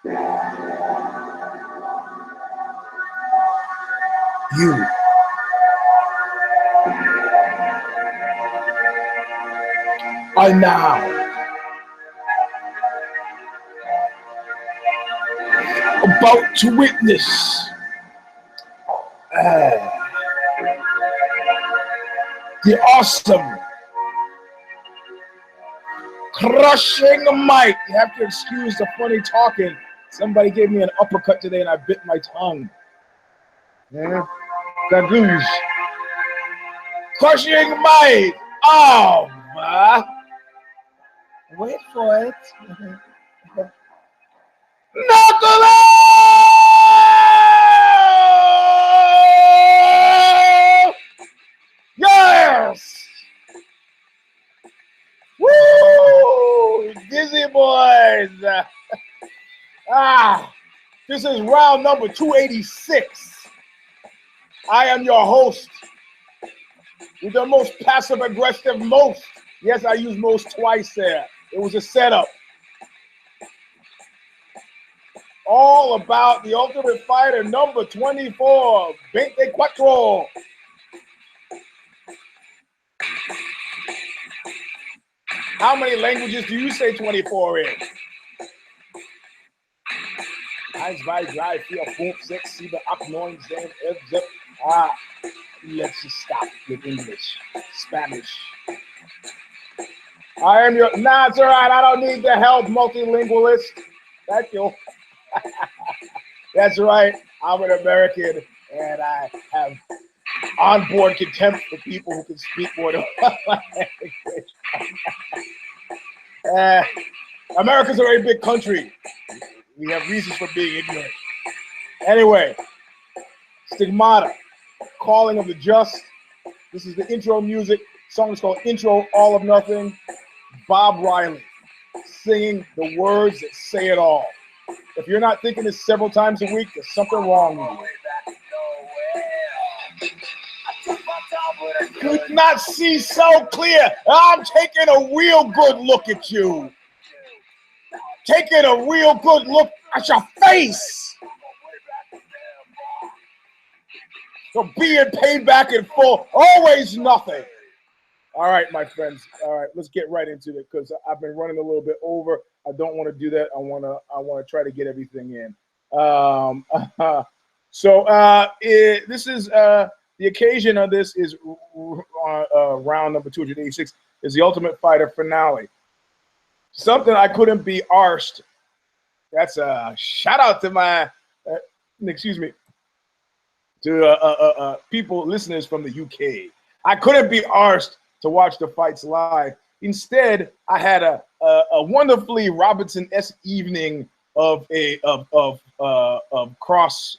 You are now about to witness the awesome, crushing mic. You have to excuse the funny talking. Somebody gave me an uppercut today and I bit my tongue. Yeah. Gagoosh. Crushing mic. Oh, wait for it. Knuckle! Yes! Woo! Dizzy boys! This is round number 286. I am your host with the most passive-aggressive most. Yes, I used most twice there. It was a setup. All about the Ultimate Fighter number 24, 24. How many languages do you say 24 in? 1, 2, 3, 4, 5, 6, 7, 8, 9, 10, 11. Let's just stop with English, Spanish. I am your, nah, it's all right. I don't need the help, multilingualist. Thank you. That's right. I'm an American, and I have onboard contempt for people who can speak more than one language. America's a very big country. We have reasons for being ignorant. Anyway, Stigmata, Calling of the Just. This is the intro music. The song is called Intro, All of Nothing. Bob Riley singing the words that say it all. If you're not thinking this several times a week, there's something wrong with you. Could not see so clear. I'm taking a real good look at you. Taking a real good look at your face. So being paid back in full, always nothing. All right, my friends. All right, let's get right into it because I've been running a little bit over. I don't want to do that. I want to try to get everything in. This is the occasion of this is round number 286 is the Ultimate Fighter finale. Something I couldn't be arsed. That's a shout out to my people, listeners from the UK. I couldn't be arsed to watch the fights live. Instead, I had a wonderfully Robinson-esque evening of cross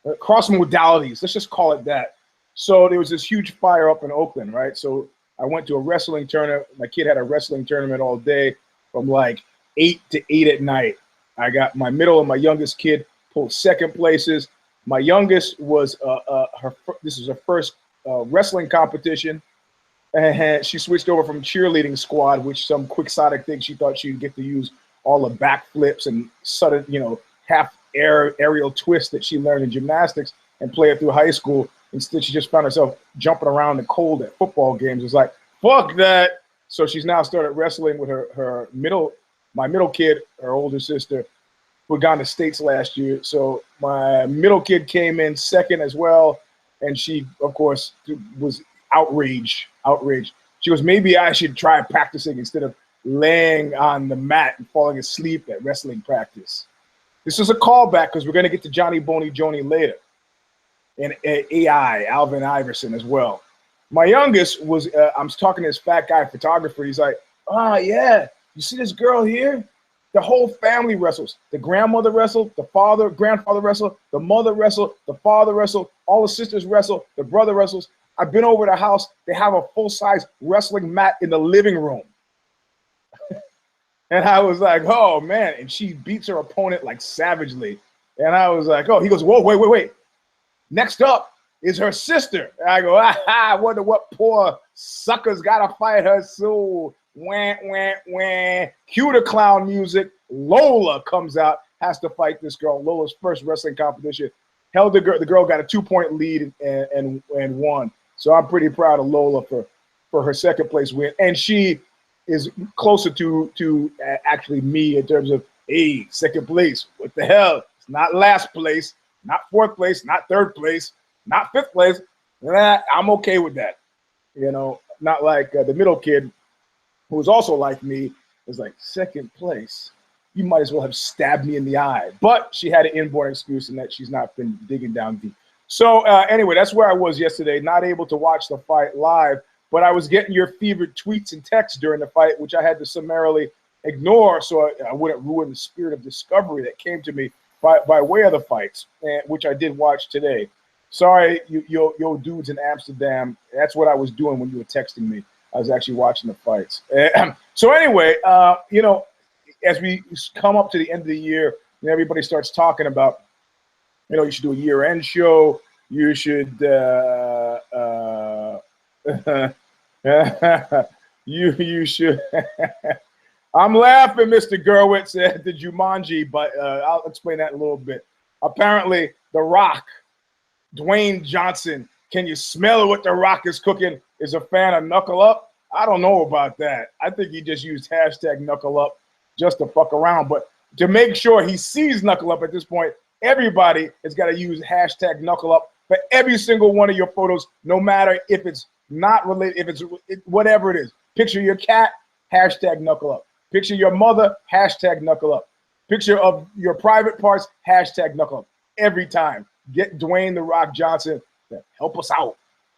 modalities. Let's just call it that. So there was this huge fire up in Oakland, right? So I went to a wrestling tournament. My kid had a wrestling tournament all day from like 8 to 8 at night. I got my middle and my youngest kid pulled second places. My youngest was this is her first wrestling competition, and she switched over from cheerleading squad, which some quixotic thing she thought she'd get to use all the backflips and sudden, half aerial twist that she learned in gymnastics and play it through high school. Instead, she just found herself jumping around in the cold at football games. It's like, fuck that. So she's now started wrestling with my middle kid, her older sister, who had gone to States last year. So my middle kid came in second as well. And she, of course, was outraged. She goes, maybe I should try practicing instead of laying on the mat and falling asleep at wrestling practice. This is a callback because we're going to get to Johnny Boney Joni later. And AI, Alvin Iverson as well. My youngest was, I'm talking to this fat guy photographer. He's like, yeah, you see this girl here? The whole family wrestles. The grandmother wrestled, the grandfather wrestled, the mother wrestled, the father wrestled, all the sisters wrestle, the brother wrestles. I've been over to the house. They have a full-size wrestling mat in the living room. And I was like, oh, man. And she beats her opponent like savagely. And I was like, oh, he goes, whoa, wait. Next up is her sister. And I go, I wonder what poor sucker's got to fight her soul. Wah. Cue the clown music. Lola comes out, has to fight this girl. Lola's first wrestling competition. Held the girl. The girl got a 2-point lead and won. So I'm pretty proud of Lola for her second place win. And she is closer to actually me in terms of, hey, second place. What the hell? It's not last place, not fourth place, not third place, not fifth place. I'm okay with that. You know, not like the middle kid who was also like me, was like, second place. You might as well have stabbed me in the eye. But she had an inborn excuse in that she's not been digging down deep. So anyway, that's where I was yesterday, not able to watch the fight live, but I was getting your favorite tweets and texts during the fight, which I had to summarily ignore so I wouldn't ruin the spirit of discovery that came to me by way of the fights, which I did watch today. Sorry, yo dudes in Amsterdam. That's what I was doing when you were texting me. I was actually watching the fights. So anyway, you know, as we come up to the end of the year, everybody starts talking about, you know, you should do a year-end show. You should, you should. I'm laughing, Mr. Gerwitz, at the Jumanji, but I'll explain that in a little bit. Apparently, The Rock, Dwayne Johnson, can you smell what The Rock is cooking, is a fan of Knuckle Up? I don't know about that. I think he just used hashtag Knuckle Up just to fuck around. But to make sure he sees Knuckle Up at this point, everybody has got to use hashtag Knuckle Up for every single one of your photos, no matter if it's not related, if it's whatever it is. Picture your cat, hashtag Knuckle Up. Picture your mother, hashtag Knuckle Up. Picture of your private parts, hashtag Knuckle Up. Every time. Get Dwayne The Rock Johnson to help us out.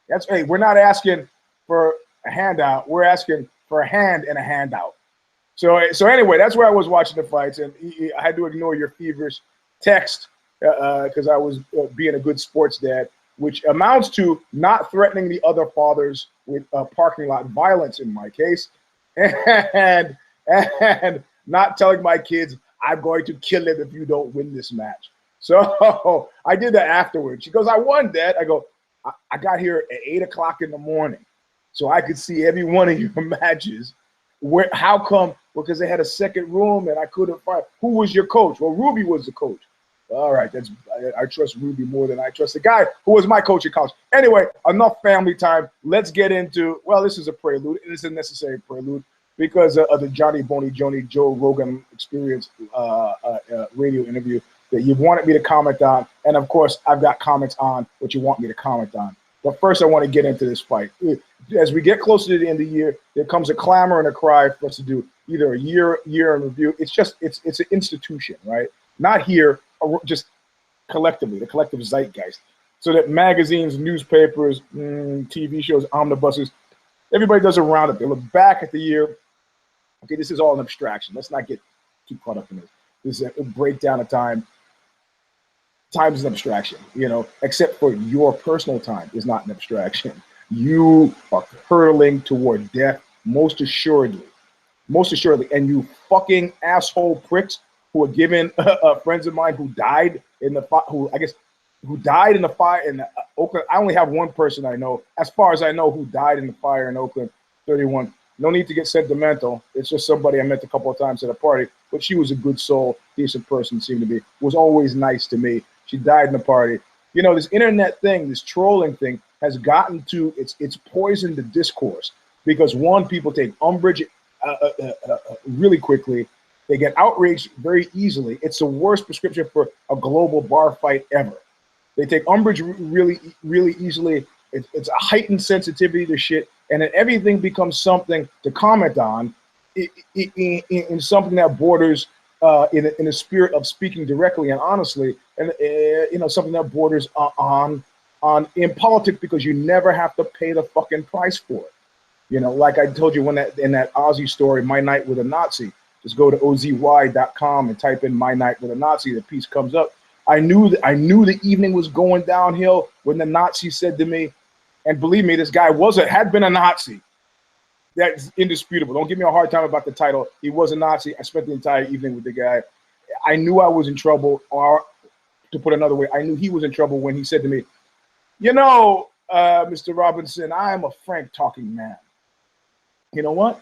That's, hey, we're not asking for a handout. We're asking for a hand and a handout. So anyway, that's where I was watching the fights, and I had to ignore your feverish text because I was being a good sports dad, which amounts to not threatening the other fathers with parking lot violence in my case, and not telling my kids, I'm going to kill him if you don't win this match. So I did that afterwards. She goes, I won, Dad. I go, I got here at 8 o'clock in the morning so I could see every one of your matches. How come? Because they had a second room and I couldn't find. Who was your coach? Well, Ruby was the coach. All right, I trust Ruby more than I trust the guy who was my coach at college. Anyway, enough family time. Let's get into, well, this is a prelude. It is a necessary prelude because of the Johnny Boney Joni Joe Rogan Experience radio interview that you wanted me to comment on. And of course, I've got comments on what you want me to comment on. But first, I want to get into this fight. As we get closer to the end of the year, there comes a clamor and a cry for us to do either a year in review. It's just, it's an institution, right? Not here, just collectively, the collective zeitgeist. So that magazines, newspapers, TV shows, omnibuses, everybody does a roundup. They look back at the year. Okay, this is all an abstraction. Let's not get too caught up in this. This is a breakdown of time. Time is an abstraction, you know, except for your personal time is not an abstraction. You are hurtling toward death, most assuredly. And you fucking asshole pricks who are giving friends of mine who died in the who died in the fire in Oakland. I only have one person I know, as far as I know, who died in the fire in Oakland, 31. No need to get sentimental. It's just somebody I met a couple of times at a party, but she was a good soul, decent person, seemed to be, was always nice to me. She died in the party. You know, this internet thing, this trolling thing has gotten to, it's poisoned the discourse because one, people take umbrage really quickly. They get outraged very easily. It's the worst prescription for a global bar fight ever. They take umbrage really, really easily. It's a heightened sensitivity to shit, and then everything becomes something to comment on in something that borders in the spirit of speaking directly and honestly, and you know, something that borders on in politics, because you never have to pay the fucking price for it. You know, like I told you in that Ozzy story, My Night with a Nazi. Just go to OZY.com and type in My Night with a Nazi. The piece comes up. I knew the evening was going downhill when the Nazi said to me, and believe me, this guy had been a Nazi. That's indisputable. Don't give me a hard time about the title. He was a Nazi. I spent the entire evening with the guy. I knew I was in trouble, or to put another way, I knew he was in trouble when he said to me, you know, Mr. Robinson, I am a frank talking man. You know what?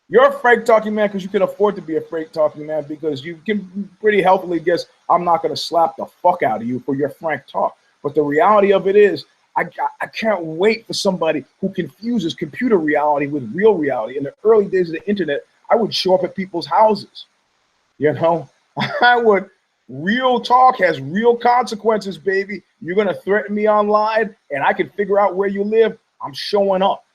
You're a frank talking man because you can afford to be a frank talking man, because you can pretty healthily guess I'm not going to slap the fuck out of you for your frank talk. But the reality of it is, I can't wait for somebody who confuses computer reality with real reality. In the early days of the internet, I would show up at people's houses. You know, I would. Real talk has real consequences, baby. You're going to threaten me online and I can figure out where you live. I'm showing up.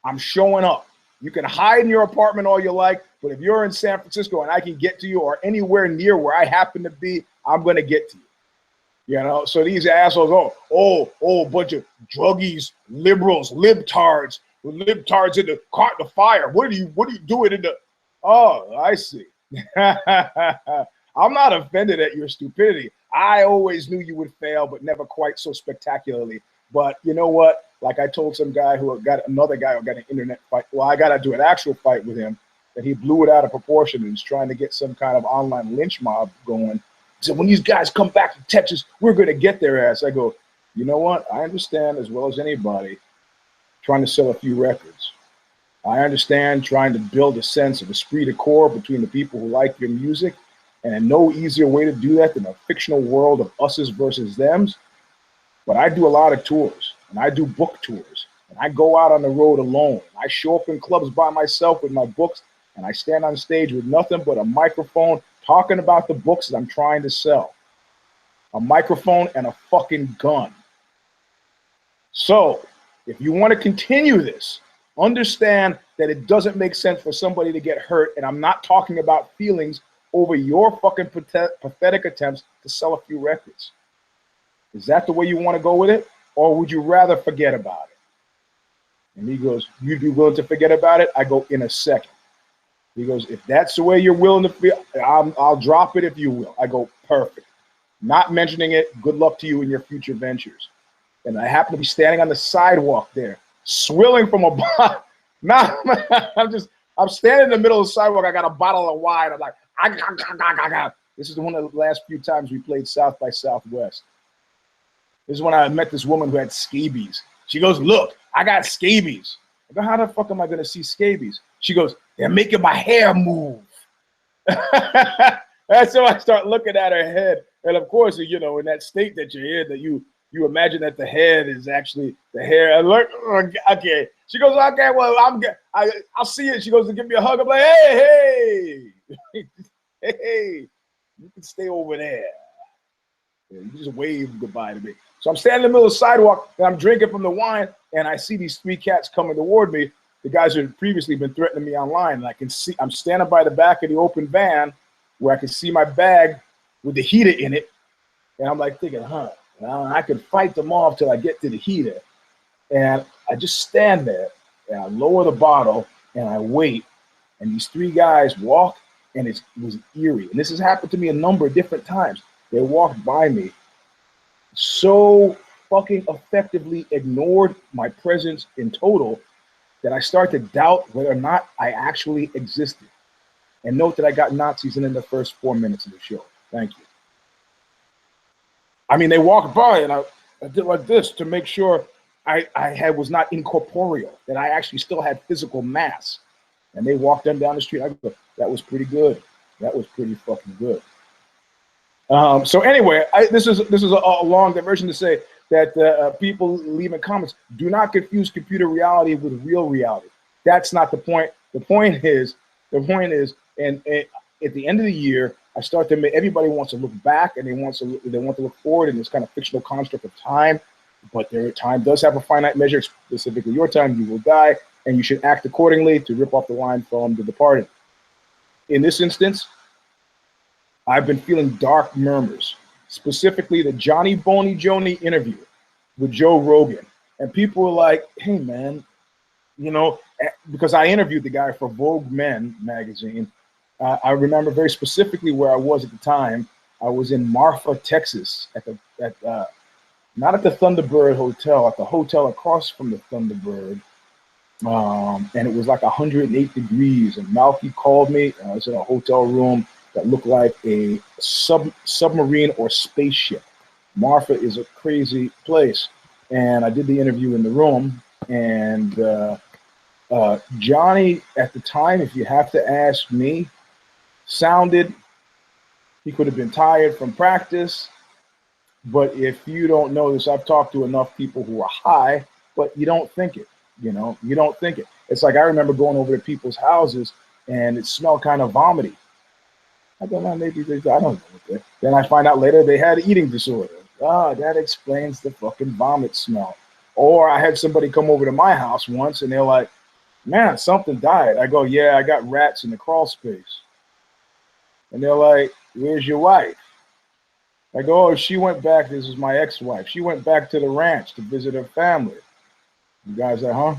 I'm showing up. You can hide in your apartment all you like, but if you're in San Francisco and I can get to you, or anywhere near where I happen to be, I'm going to get to you. You know, so these assholes, bunch of druggies, liberals, libtards in the fire. What are you doing in the? Oh, I see. I'm not offended at your stupidity. I always knew you would fail, but never quite so spectacularly. But you know what? Like I told some guy who got another guy who got an internet fight. Well, I got to do an actual fight with him, that he blew it out of proportion and is trying to get some kind of online lynch mob going. He said, when these guys come back to Texas, we're going to get their ass. I go, you know what? I understand as well as anybody trying to sell a few records. I understand trying to build a sense of esprit de corps between the people who like your music. And no easier way to do that than a fictional world of us's versus thems. But I do a lot of tours, and I do book tours, and I go out on the road alone. I show up in clubs by myself with my books, and I stand on stage with nothing but a microphone talking about the books that I'm trying to sell. A microphone and a fucking gun. So if you want to continue this, understand that it doesn't make sense for somebody to get hurt, and I'm not talking about feelings over your fucking pathetic attempts to sell a few records. Is that the way you want to go with it? Or would you rather forget about it? And he goes, you'd be willing to forget about it? I go, in a second. He goes, if that's the way you're willing to feel, I'll drop it if you will. I go, perfect. Not mentioning it, good luck to you in your future ventures. And I happen to be standing on the sidewalk there, swilling from a bottle. I'm standing in the middle of the sidewalk. I got a bottle of wine. I'm like, this is one of the last few times we played South by Southwest. This is when I met this woman who had scabies. She goes, look, I got scabies. I go, how the fuck am I going to see scabies? She goes, they're making my hair move. That's so I start looking at her head. And of course, you know, in that state that you're in, that you imagine that the head is actually the hair. I'm like, okay. She goes, okay, well, I'll see it. She goes to give me a hug. I'm like, hey, hey, you can stay over there. You just wave goodbye to me. So I'm standing in the middle of the sidewalk and I'm drinking from the wine, and I see these three cats coming toward me. The guys who had previously been threatening me online. And I can see, I'm standing by the back of the open van where I can see my bag with the heater in it. And I'm like thinking, well, I can fight them off till I get to the heater. And I just stand there and I lower the bottle and I wait. And these three guys walk, and it was eerie. And this has happened to me a number of different times. They walked by me, so fucking effectively ignored my presence in total that I start to doubt whether or not I actually existed. And note that I got Nazis in the first 4 minutes of the show. Thank you. I mean, they walked by and I did like this to make sure I was not incorporeal, that I actually still had physical mass. And they walked them down the street. I go, that was pretty good. That was pretty fucking good. So anyway, this is a long diversion to say that people leaving comments, do not confuse computer reality with real reality. That's not the point. The point is, and at the end of the year, I start to make, everybody wants to look back and they want to look forward in this kind of fictional construct of time, but their time does have a finite measure, specifically your time. You will die, and you should act accordingly to rip off the line from The Departed. In this instance, I've been feeling dark murmurs, specifically the Johnny Boney Joni interview with Joe Rogan. And people were like, hey, man, you know, because I interviewed the guy for Vogue Men magazine. I remember very specifically where I was at the time. I was in Marfa, Texas, not at the Thunderbird Hotel, at the hotel across from the Thunderbird. And it was like 108 degrees. And Malky called me, and I was in a hotel room that looked like a submarine or spaceship. Marfa is a crazy place. And I did the interview in the room, and Johnny, at the time, if you have to ask me, sounded, he could have been tired from practice. But if you don't know this, I've talked to enough people who are high, but you don't think it, you don't think it. It's like I remember going over to people's houses and it smelled kind of vomity. I don't know, maybe I don't know. Then I find out later they had an eating disorder. Ah, that explains the fucking vomit smell. Or I had somebody come over to my house once and they're like, man, something died. I go, yeah, I got rats in the crawl space. And they're like, where's your wife? I go, oh, she went back. This is my ex-wife. She went back to the ranch to visit her family. You guys are, huh?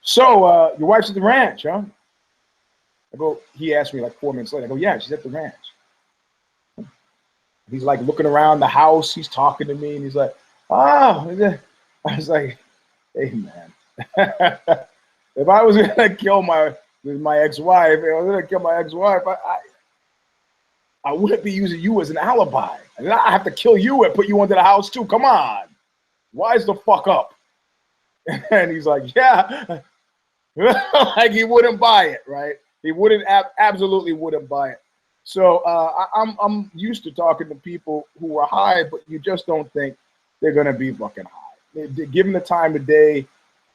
So your wife's at the ranch, huh? I go, he asked me like 4 minutes later. I go, yeah, she's at the ranch. He's like looking around the house. He's talking to me and he's like, oh, I was like, hey, man, if I was going to kill my ex-wife, if I was going to kill my ex-wife, I wouldn't be using you as an alibi. And then I have to kill you and put you into the house too. Come on. Wise the fuck up. And he's like, yeah. Like he wouldn't buy it, right? He wouldn't, absolutely wouldn't buy it. So I'm used to talking to people who are high, but you just don't think they're gonna be fucking high. Given the time of day,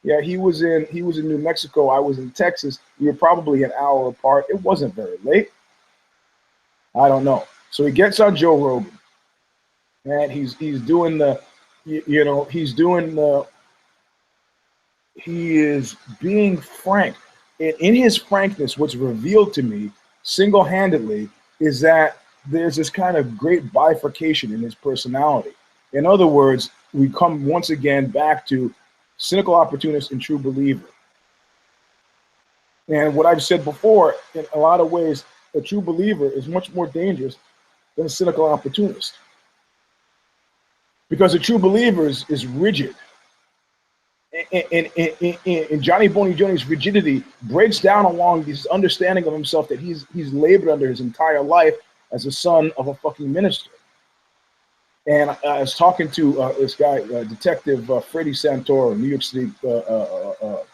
yeah, he was in New Mexico. I was in Texas. We were probably an hour apart. It wasn't very late. I don't know. So he gets on Joe Rogan, and he's doing the, he is being frank. In his frankness, what's revealed to me single-handedly is that there's this kind of great bifurcation in his personality. In other words, we come once again back to cynical opportunist and true believer. And what I've said before, in a lot of ways, a true believer is much more dangerous than a cynical opportunist. Because a true believer is rigid. And Johnny Boney Joni's rigidity breaks down along this understanding of himself that he's labored under his entire life as a son of a fucking minister. And I was talking to this guy, Detective Freddie Santoro, New York City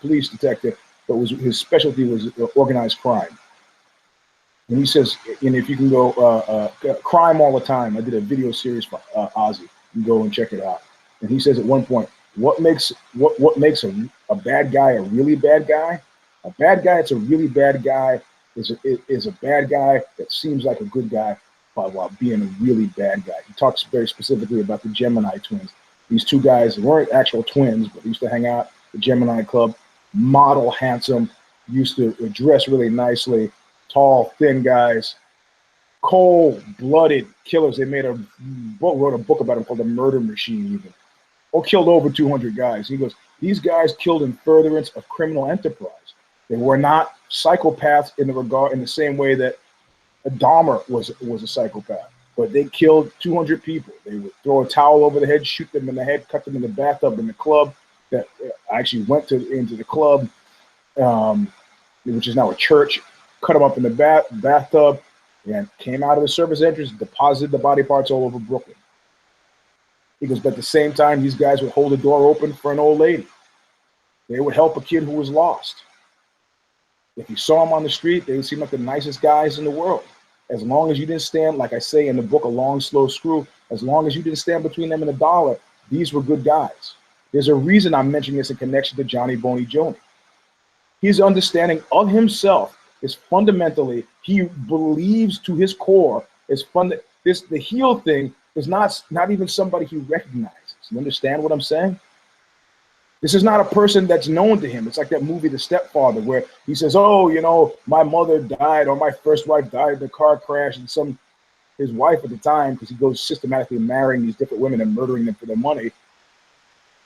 police detective, but his specialty was organized crime. And he says, and if you can go, crime all the time. I did a video series for Ozzy. You can go and check it out. And he says at one point, what makes a bad guy a really bad guy? A bad guy that's a really bad guy is a bad guy that seems like a good guy while being a really bad guy. He talks very specifically about the Gemini twins. These two guys weren't actual twins, but used to hang out at the Gemini Club. Model, handsome, used to dress really nicely, tall, thin guys, cold-blooded killers. They wrote a book about them called The Murder Machine even. Or killed over 200 guys. He goes, these guys killed in furtherance of criminal enterprise. They were not psychopaths in the same way that Dahmer was a psychopath. But they killed 200 people. They would throw a towel over the head, shoot them in the head, cut them in the bathtub in the club. That actually went into the club, which is now a church, cut them up in the bathtub, and came out of the service entrance, deposited the body parts all over Brooklyn. He goes, but at the same time, these guys would hold the door open for an old lady. They would help a kid who was lost. If you saw them on the street, they would seem like the nicest guys in the world. As long as you didn't stand, like I say in the book, A Long, Slow Screw, as long as you didn't stand between them and a dollar, these were good guys. There's a reason I'm mentioning this in connection to Johnny Boney Joni. His understanding of himself is fundamentally, he believes to his core, the heel thing is not even somebody he recognizes. You understand what I'm saying? This is not a person that's known to him. It's like that movie, The Stepfather, where he says, oh, my mother died or my first wife died in a car crash, and his wife at the time, because he goes systematically marrying these different women and murdering them for their money.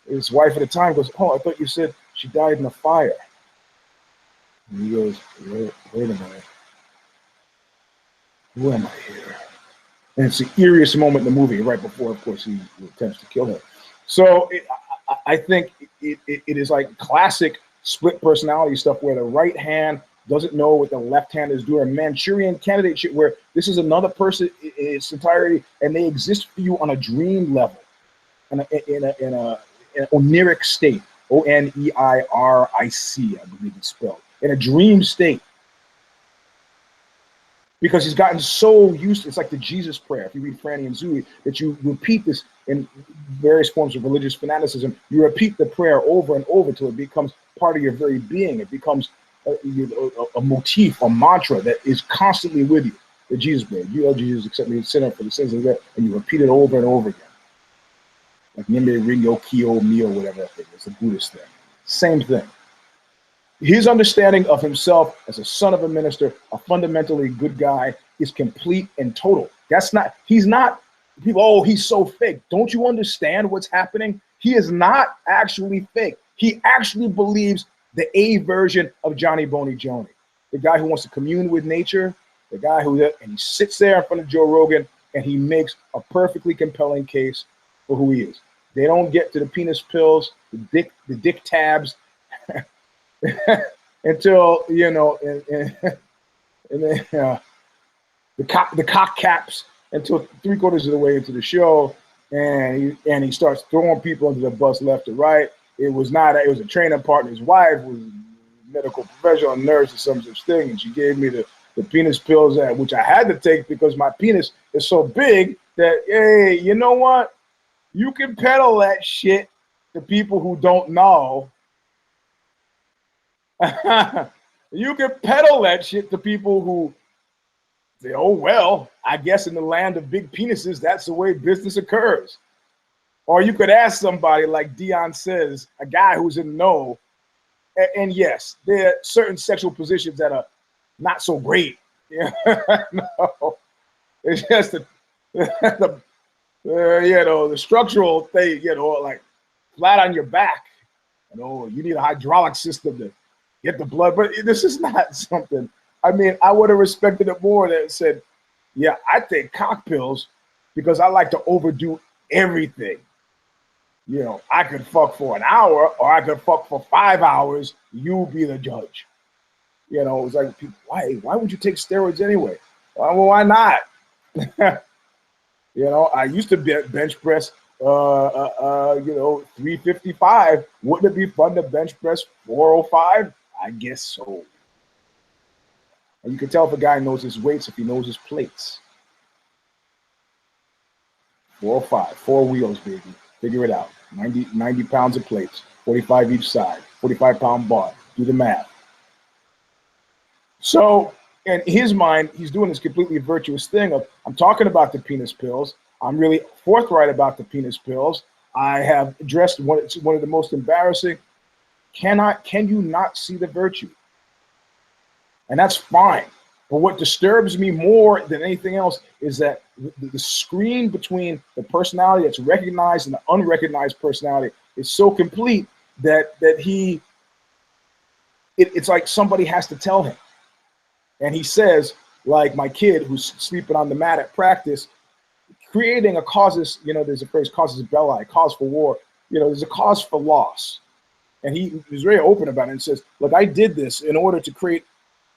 His wife at the time goes, oh, I thought you said she died in a fire. And he goes, wait a minute. Who am I here? And it's the eeriest moment in the movie, right before, of course, he attempts to kill her. So I think it is like classic split personality stuff where the right hand doesn't know what the left hand is doing. Manchurian Candidate shit where this is another person in its entirety, and they exist for you on a dream level, in an oniric state, O-N-E-I-R-I-C, I believe it's spelled, in a dream state. Because he's gotten so used to, it's like the Jesus prayer. If you read Franny and Zooey, that you repeat this in various forms of religious fanaticism. You repeat the prayer over and over till it becomes part of your very being. It becomes a motif, a mantra that is constantly with you. The Jesus prayer. You, oh Jesus, accept me as a sinner for the sins of the world, and you repeat it over and over again. Like Nimbe Rinyo Kyo Mio, whatever that thing is, it's a Buddhist thing. Same thing. His understanding of himself as a son of a minister, a fundamentally good guy, is complete and total. He's not, people, oh, he's so fake. Don't you understand what's happening? He is not actually fake. He actually believes the A version of Johnny Boney Joni, the guy who wants to commune with nature, the guy who, and he sits there in front of Joe Rogan and he makes a perfectly compelling case for who he is. They don't get to the penis pills, the dick tabs, until, you know, and then the cock caps until 3/4 of the way into the show, and he starts throwing people under the bus left or right. It was a training partner. His wife was a medical professional, nurse or some such thing, and she gave me the penis pills, which I had to take because my penis is so big that, hey, you know what? You can peddle that shit to people who don't know. You can peddle that shit to people who say, oh, well, I guess in the land of big penises, that's the way business occurs. Or you could ask somebody like Dion says, a guy who's in know, and yes, there are certain sexual positions that are not so great. Yeah, no, it's just the structural thing, like flat on your back. You need a hydraulic system to get the blood, but this is not something. I mean, I would have respected it more that said, yeah, I take cock pills because I like to overdo everything. I could fuck for an hour or I could fuck for 5 hours. You be the judge. It's like, why would you take steroids anyway? Well, why not? I used to bench press 355. Wouldn't it be fun to bench press 405? I guess so. And you can tell if a guy knows his weights if he knows his plates. 405, 4 wheels, baby. Figure it out. 90 pounds of plates, 45 each side, 45-pound bar. Do the math. So in his mind, he's doing this completely virtuous thing of, I'm talking about the penis pills. I'm really forthright about the penis pills. I have addressed one of the most embarrassing. Can you not see the virtue? And that's fine. But what disturbs me more than anything else is that the screen between the personality that's recognized and the unrecognized personality is so complete that it's like somebody has to tell him. And he says, like my kid who's sleeping on the mat at practice, creating a causes, there's a phrase, causes belli, cause for war, there's a cause for loss. And he was very open about it and says, look, I did this in order to create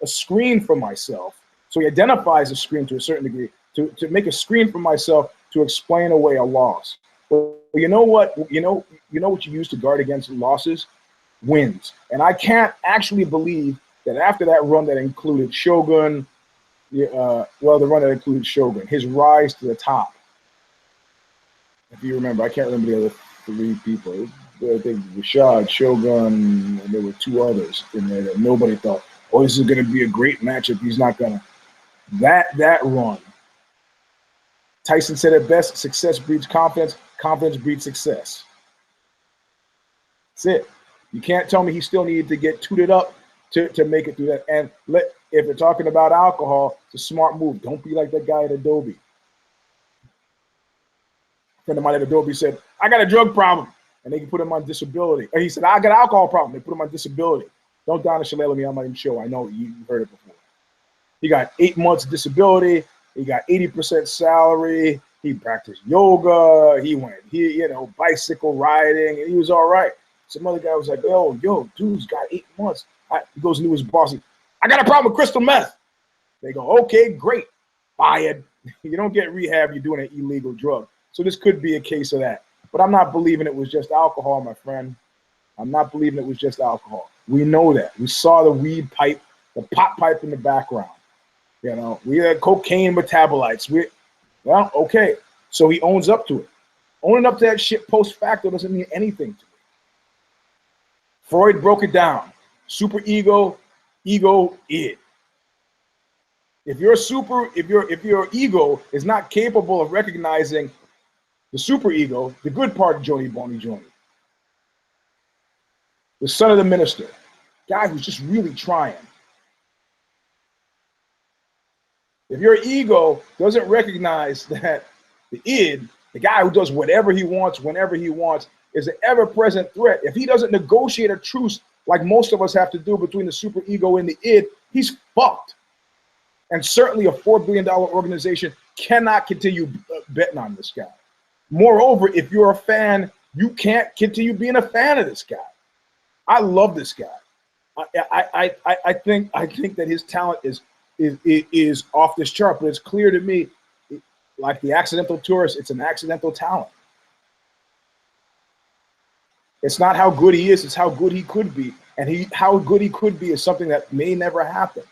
a screen for myself. So he identifies a screen to a certain degree, to make a screen for myself to explain away a loss. Well, you know what? You know what you use to guard against losses? Wins. And I can't actually believe that after that run that included Shogun, the run that included Shogun, his rise to the top. If you remember, I can't remember the other 3 people. I think Rashad, Shogun, and there were 2 others in there that nobody thought, oh, this is going to be a great matchup. He's not going to. That run. Tyson said it best, success breeds confidence. Confidence breeds success. That's it. You can't tell me he still needed to get tooted up to make it through that. And if you're talking about alcohol, it's a smart move. Don't be like that guy at Adobe. A friend of mine at Adobe said, I got a drug problem. And they can put him on disability. And he said, I got an alcohol problem. They put him on disability. Don't down a Shalala me on my show. I know you've heard it before. He got 8 months of disability. He got 80% salary. He practiced yoga. He went, bicycle riding, and he was all right. Some other guy was like, yo, dude's got 8 months. He goes into his boss. I got a problem with crystal meth. They go, okay, great. Buy it. You don't get rehab. You're doing an illegal drug. So this could be a case of that. But I'm not believing it was just alcohol, my friend. I'm not believing it was just alcohol. We know that. We saw the weed pipe, the pot pipe in the background. You know, we had cocaine metabolites. Well, okay. So he owns up to it. Owning up to that shit post facto doesn't mean anything to me. Freud broke it down. Super ego, id. If your ego is not capable of recognizing the super ego, the good part of Joni Boney Joni, the son of the minister, guy who's just really trying. If your ego doesn't recognize that the id, the guy who does whatever he wants, whenever he wants, is an ever-present threat. If he doesn't negotiate a truce like most of us have to do between the super ego and the id, he's fucked. And certainly a $4 billion organization cannot continue betting on this guy. Moreover, if you're a fan, you can't continue being a fan of this guy. I love this guy. I think that his talent is off this chart, but it's clear to me, like the accidental tourist, it's an accidental talent. It's not how good he is, it's how good he could be. And how good he could be is something that may never happen.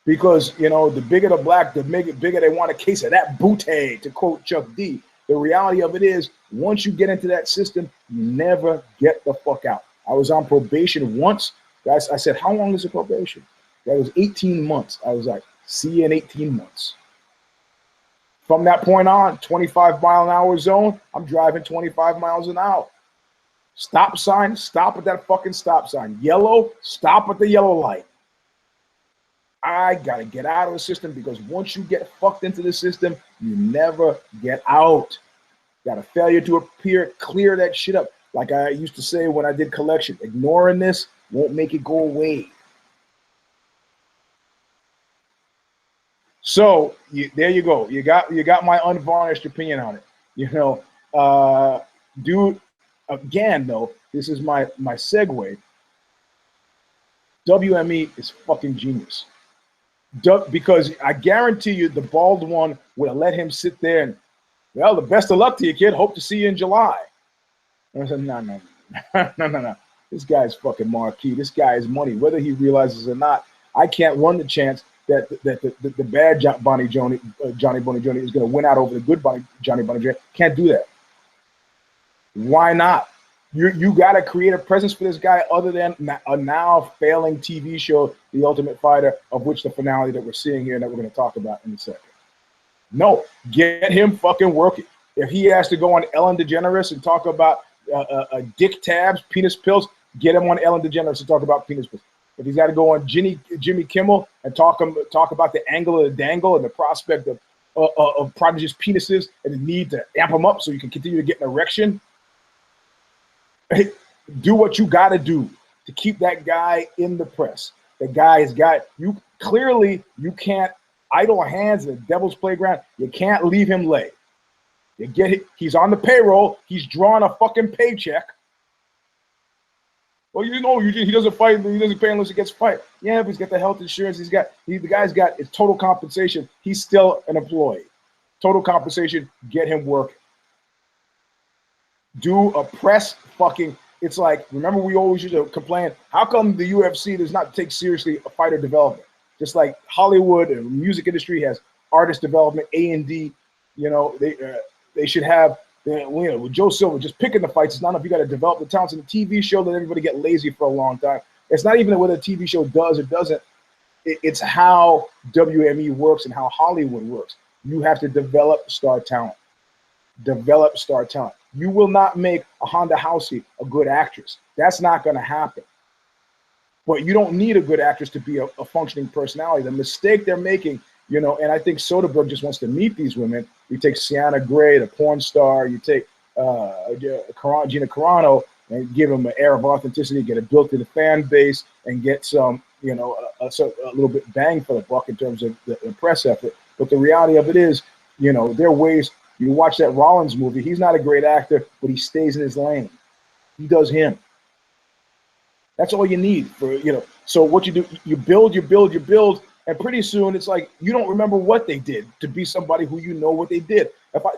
Because, you know, the bigger the black, the bigger they want a case of that booty, to quote Chuck D. The reality of it is, once you get into that system, you never get the fuck out. I was on probation once. Guys, I said, how long is the probation? That was 18 months. I was like, see you in 18 months. From that point on, 25-mile-an-hour zone, I'm driving 25 miles an hour. Stop sign, stop at that fucking stop sign. Yellow, stop at the yellow light. I gotta get out of the system, because once you get fucked into the system, you never get out. Got a failure to appear, clear that shit up. Like I used to say when I did collection, ignoring this won't make it go away. So there you go. You got my unvarnished opinion on it. You know, dude. Again, though, this is my segue. WME is fucking genius. Because I guarantee you, the bald one would have let him sit there and, well, the best of luck to you, kid. Hope to see you in July. And I said, no. This guy's fucking marquee. This guy is money, whether he realizes it or not. I can't run the chance that the bad Johnny Boney Joni is going to win out over the good Johnny Boney Joni. Can't do that. Why not? You got to create a presence for this guy other than a now failing TV show, The Ultimate Fighter, of which the finale that we're seeing here and that we're going to talk about in a second. No, get him fucking working. If he has to go on Ellen DeGeneres and talk about dick tabs, penis pills, get him on Ellen DeGeneres to talk about penis pills. If he's got to go on Jimmy Kimmel and talk about the angle of the dangle and the prospect of prodigious penises and the need to amp them up so you can continue to get an erection, do what you got to do to keep that guy in the press. The guy has got you. Clearly, you can't idle hands in the devil's playground. You can't leave him lay. You get it. He's on the payroll. He's drawing a fucking paycheck. Well, you know, he doesn't fight. He doesn't pay unless he gets fight. Yeah, but he's got the health insurance. The guy's got his total compensation. He's still an employee. Total compensation. Get him working. Do a press fucking. It's like, remember we always used to complain, how come the UFC does not take seriously a fighter development? Just like Hollywood and the music industry has artist development, A&D. You know, they should have. With Joe Silva just picking the fights, it's not if you got to develop the talents in the TV show. Let everybody get lazy for a long time. It's not even whether the TV show does or doesn't. It's how WME works and how Hollywood works. You have to develop star talent. Develop star talent. You will not make a Honda Housey a good actress. That's not going to happen. But you don't need a good actress to be a functioning personality. The mistake they're making, you know, and I think Soderbergh just wants to meet these women. You take Sienna Gray, the porn star. You take Gina Carano and give them an air of authenticity, get it built to the fan base, and get some, you know, a little bit bang for the buck in terms of the press effort. But the reality of it is, you know, there are ways. You watch that Rollins movie. He's not a great actor, but he stays in his lane. He does him. That's all you need for, you know. So what you do, you build, and pretty soon it's like you don't remember what they did to be somebody who you know what they did.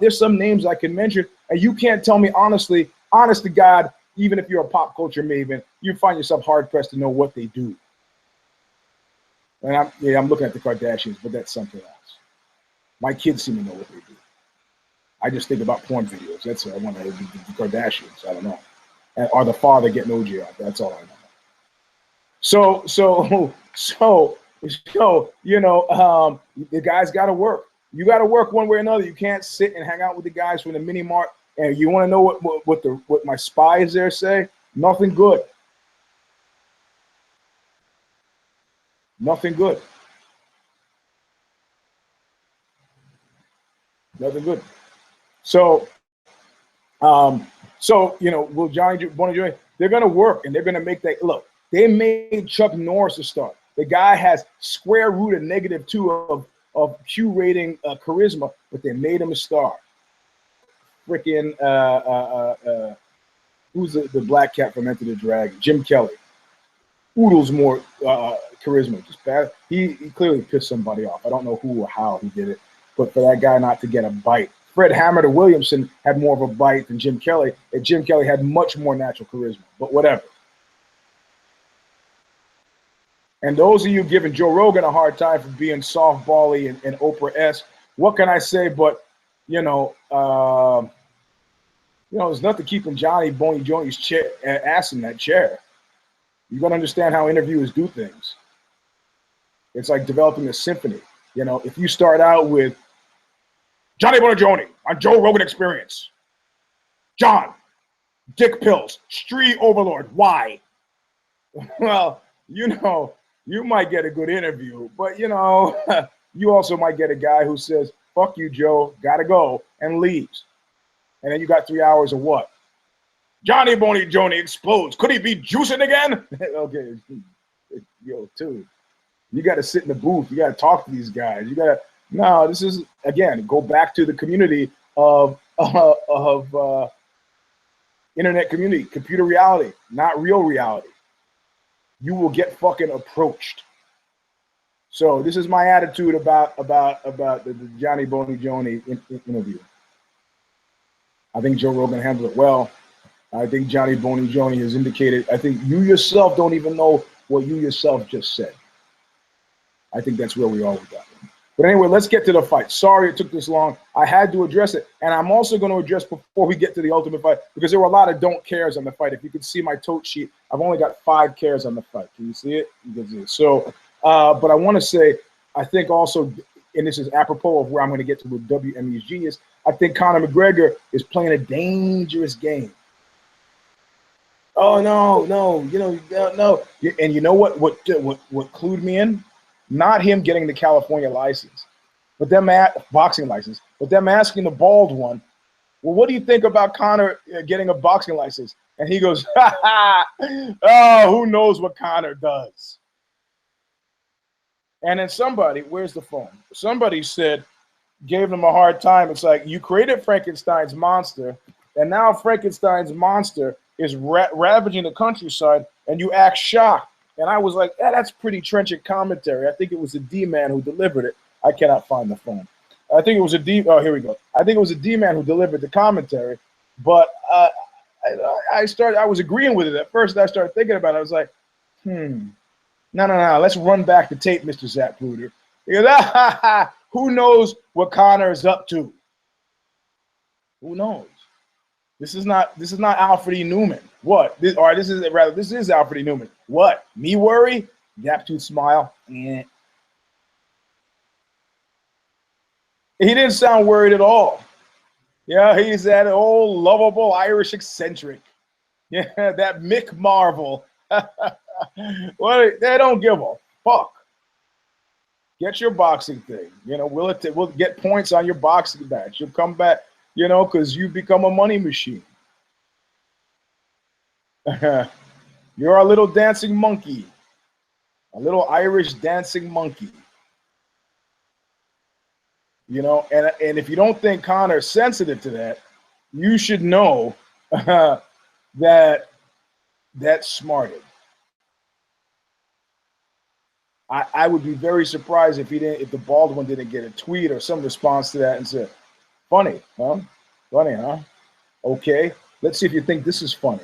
There's some names I can mention, and you can't tell me honestly, honest to God, even if you're a pop culture maven, you find yourself hard pressed to know what they do. And I'm looking at the Kardashians, but that's something else. My kids seem to know what they do. I just think about porn videos. That's what I want to do. The Kardashians. I don't know. Or the father getting OJ off. That's all I know. So you know, the guys got to work. You got to work one way or another. You can't sit and hang out with the guys from the mini mart. And you want to know what my spies there say? Nothing good. Nothing good. Nothing good. So you know, will Johnny Bonnie Joy? They're gonna work and they're gonna make that. Look, they made Chuck Norris a star. The guy has square root of -2 of Q rating charisma, but they made him a star. Freaking who's the black cat from Enter the Dragon? Jim Kelly. Oodles more charisma, just bad. He clearly pissed somebody off. I don't know who or how he did it, but for that guy not to get a bite. Fred Hammond or Williamson had more of a bite than Jim Kelly, and Jim Kelly had much more natural charisma, but whatever. And those of you giving Joe Rogan a hard time for being softball-y and Oprah-esque, what can I say but, you know, there's nothing keeping Johnny Boney Joni's ass in that chair. You got to understand how interviewers do things. It's like developing a symphony. You know, if you start out with Johnny Boney Joni on Joe Rogan Experience, John, dick pills, street overlord, why? Well, you know, you might get a good interview, but you know, you also might get a guy who says, fuck you, Joe, gotta go, and leaves. And then you got 3 hours of what? Johnny Boney Joni explodes. Could he be juicing again? Okay, yo, dude, you got to sit in the booth. You got to talk to these guys. You got to. No, this is again go back to the community of internet community, computer reality, not real reality. You will get fucking approached. So this is my attitude about the Johnny Boney Joni interview. I think Joe Rogan handled it well. I think Johnny Boney Joni has indicated, I think you yourself don't even know what you yourself just said. I think that's where we are with that. But anyway, let's get to the fight. Sorry it took this long. I had to address it. And I'm also going to address before we get to the ultimate fight, because there were a lot of don't cares on the fight. If you can see my tote sheet, I've only got 5 cares on the fight. Can you see it? You can see it. So, but I want to say, I think also, and this is apropos of where I'm going to get to with WME's genius, I think Conor McGregor is playing a dangerous game. Oh no, no. And you know what clued me in? Not him getting the California license, but them boxing license, but them asking the bald one, well, what do you think about Conor getting a boxing license? And he goes, oh, who knows what Conor does? And then somebody, where's the phone? Somebody said, gave them a hard time. It's like, you created Frankenstein's monster, and now Frankenstein's monster is ravaging the countryside, and you act shocked. And I was like, that's pretty trenchant commentary. I think it was a D-man who delivered it. I cannot find the phone. I think it was a D. Oh, here we go. I think it was a D-man who delivered the commentary. But I was agreeing with it at first. I started thinking about it. I was like, no. Let's run back the tape, Mr. Zapruder. Because who knows what Conor is up to? Who knows? This is not Alfred E. Newman. What? This is Alfred E. Newman. What? Me worry? Gap tooth smile. Eh. He didn't sound worried at all. Yeah, he's that old lovable Irish eccentric. Yeah, that Mick Marvel. Well, they don't give a fuck. Get your boxing thing. You know, we'll get points on your boxing match. You'll come back. You know, because you become a money machine. You're a little dancing monkey, a little Irish dancing monkey. You know, and if you don't think Conor's sensitive to that, you should know that that's smarted. I would be very surprised if the bald one didn't get a tweet or some response to that and said, funny, huh? Funny, huh? Okay, let's see if you think this is funny.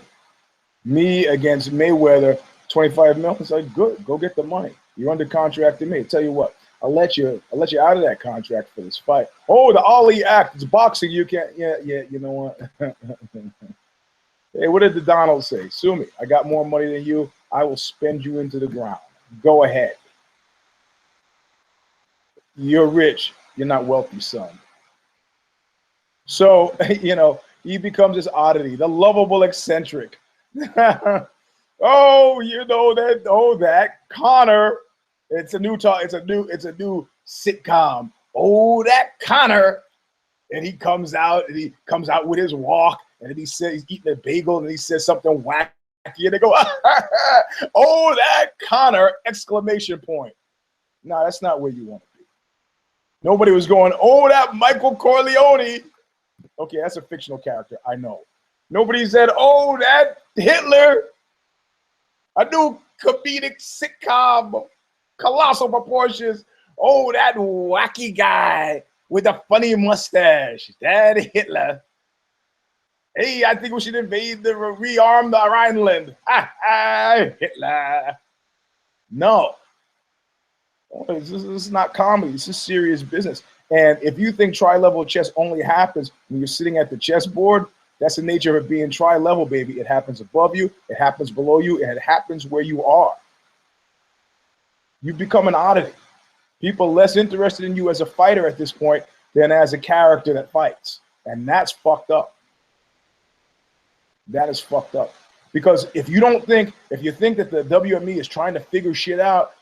Me against Mayweather, 25 mil. It's like, good, go get the money. You're under contract to me. Tell you what, I'll let you out of that contract for this fight. Oh, the Ali Act. It's boxing. You can't. Yeah. You know what? Hey, what did the Donald say? Sue me. I got more money than you. I will spend you into the ground. Go ahead. You're rich. You're not wealthy, son. So, he becomes this oddity, the lovable eccentric. Oh, that Connor. It's a new sitcom. Oh, that Connor. And he comes out with his walk, and then he says he's eating a bagel, and he says something wacky, and they go, oh, that Connor, exclamation point. No, that's not where you want to be. Nobody was going, oh, that Michael Corleone. Okay, that's a fictional character, I know. Nobody said, oh, that Hitler. A new comedic sitcom, colossal proportions. Oh, that wacky guy with a funny mustache. That Hitler. Hey, I think we should rearm the Rhineland. Hitler. No. This is not comedy. This is serious business. And if you think tri-level chess only happens when you're sitting at the chessboard, that's the nature of it being tri-level, baby. It happens above you, it happens below you, and it happens where you are. You become an oddity. People are less interested in you as a fighter at this point than as a character that fights. And that's fucked up. That is fucked up. Because if you think that the WME is trying to figure shit out,